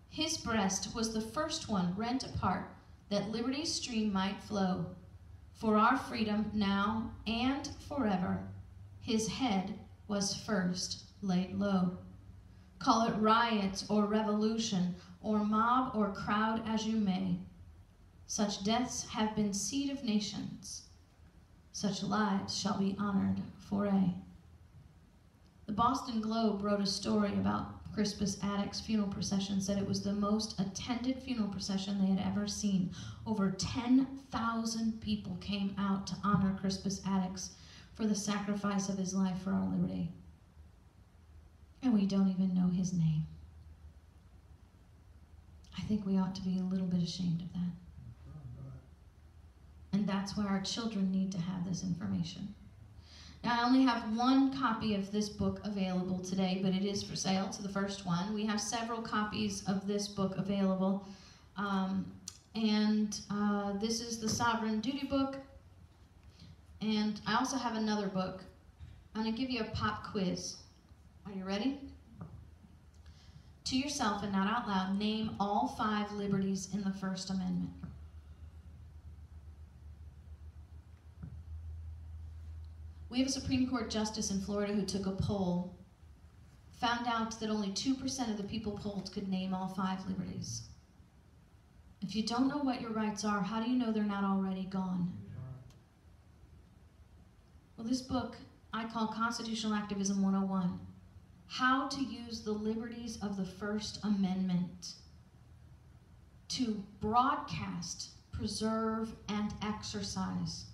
His breast was the first one rent apart, that liberty's stream might flow. For our freedom now and forever, his head was first laid low. Call it riot or revolution, or mob or crowd as you may. Such deaths have been seed of nations. Such lives shall be honored for aye." The Boston Globe wrote a story about Crispus Attucks funeral procession said it was the most attended funeral procession they had ever seen. Over 10,000 people came out to honor Crispus Attucks for the sacrifice of his life for our liberty. And we don't even know his name. I think we ought to be a little bit ashamed of that. And that's why our children need to have this information. Now, I only have one copy of this book available today, but it is for sale. It's the first one. We have several copies of this book available. This is the Sovereign Duty book. And I also have another book. I'm going to give you a pop quiz. Are you ready? To yourself and not out loud, name all 5 liberties in the First Amendment. We have a Supreme Court justice in Florida who took a poll, found out that only 2% of the people polled could name all 5 liberties. If you don't know what your rights are, how do you know they're not already gone? Well, this book I call Constitutional Activism 101. How to use the liberties of the First Amendment to broadcast, preserve, and exercise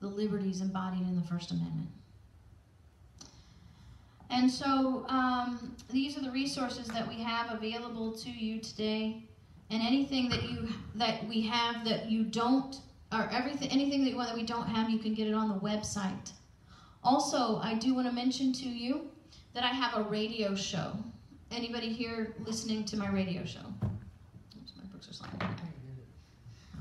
the liberties embodied in the First Amendment. And so these are the resources that we have available to you today. And anything that we have that you don't, or anything that we don't have, you can get it on the website. Also, I do want to mention to you that I have a radio show. Anybody here listening to my radio show? Oops, my books are sliding.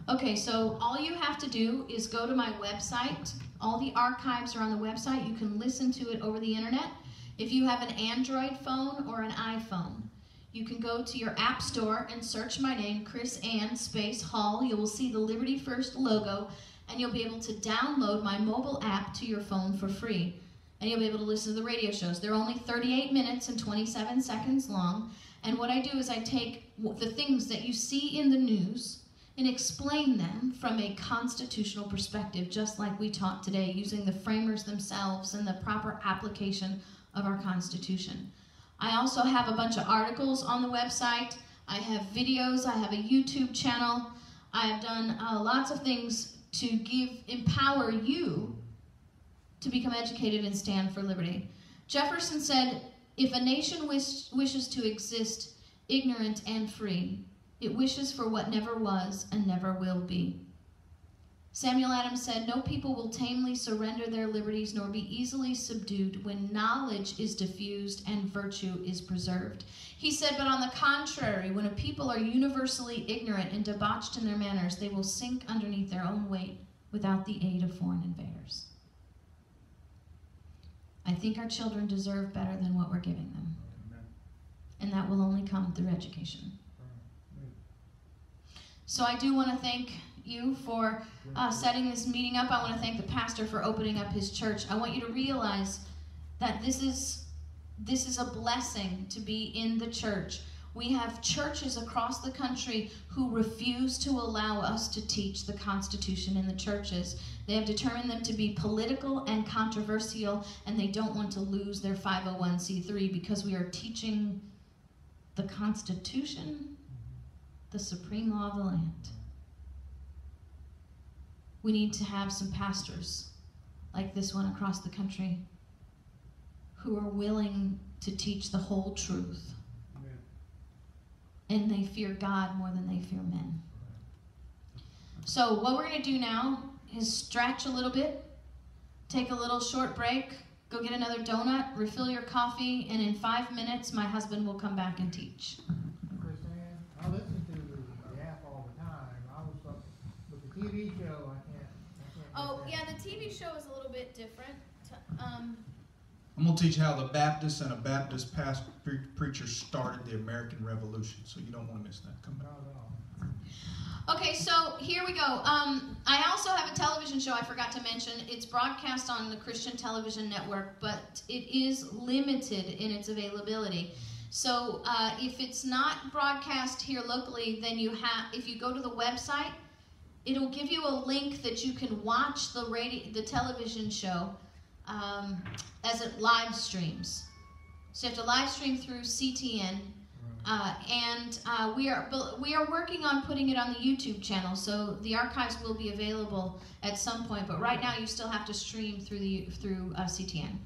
Okay, so all you have to do is go to my website. All the archives are on the website. You can listen to it over the internet. If you have an Android phone or an iPhone, you can go to your app store and search my name, KrisAnne space Hall. You will see the Liberty First logo, and you'll be able to download my mobile app to your phone for free. And you'll be able to listen to the radio shows. They're only 38 minutes and 27 seconds long. And what I do is I take the things that you see in the news and explain them from a constitutional perspective, just like we taught today, using the framers themselves and the proper application of our Constitution. I also have a bunch of articles on the website. I have videos. I have a YouTube channel. I have done lots of things to empower you to become educated and stand for liberty. Jefferson said, if a nation wishes to exist ignorant and free, it wishes for what never was and never will be. Samuel Adams said, no people will tamely surrender their liberties nor be easily subdued when knowledge is diffused and virtue is preserved. He said, but on the contrary, when a people are universally ignorant and debauched in their manners, they will sink underneath their own weight without the aid of foreign invaders. I think our children deserve better than what we're giving them. Amen. And that will only come through education. So I do want to thank you for setting this meeting up. I want to thank the pastor for opening up his church. I want you to realize that this is a blessing to be in the church. We have churches across the country who refuse to allow us to teach the Constitution in the churches. They have determined them to be political and controversial, and they don't want to lose their 501c3 because we are teaching the Constitution, the supreme law of the land. We need to have some pastors like this one across the country who are willing to teach the whole truth. Amen. And they fear God more than they fear men. So what we're going to do now is stretch a little bit, take a little short break, go get another donut, refill your coffee, and in 5 minutes my husband will come back and teach. KrisAnne, I listen to the app all the time. I was with the TV show. I can't. Oh yeah, the TV show is a little bit different. I'm going to teach how the Baptists and a Baptist preacher started the American Revolution, so you don't want to miss that. Come back. Okay, so here we go. I also have a television show I forgot to mention. It's broadcast on the Christian Television Network, but it is limited in its availability. So if it's not broadcast here locally, then if you go to the website, it'll give you a link that you can watch the television show as it live streams. So you have to live stream through CTN. We are working on putting it on the YouTube channel, so the archives will be available at some point. But right now, you still have to stream through CTN.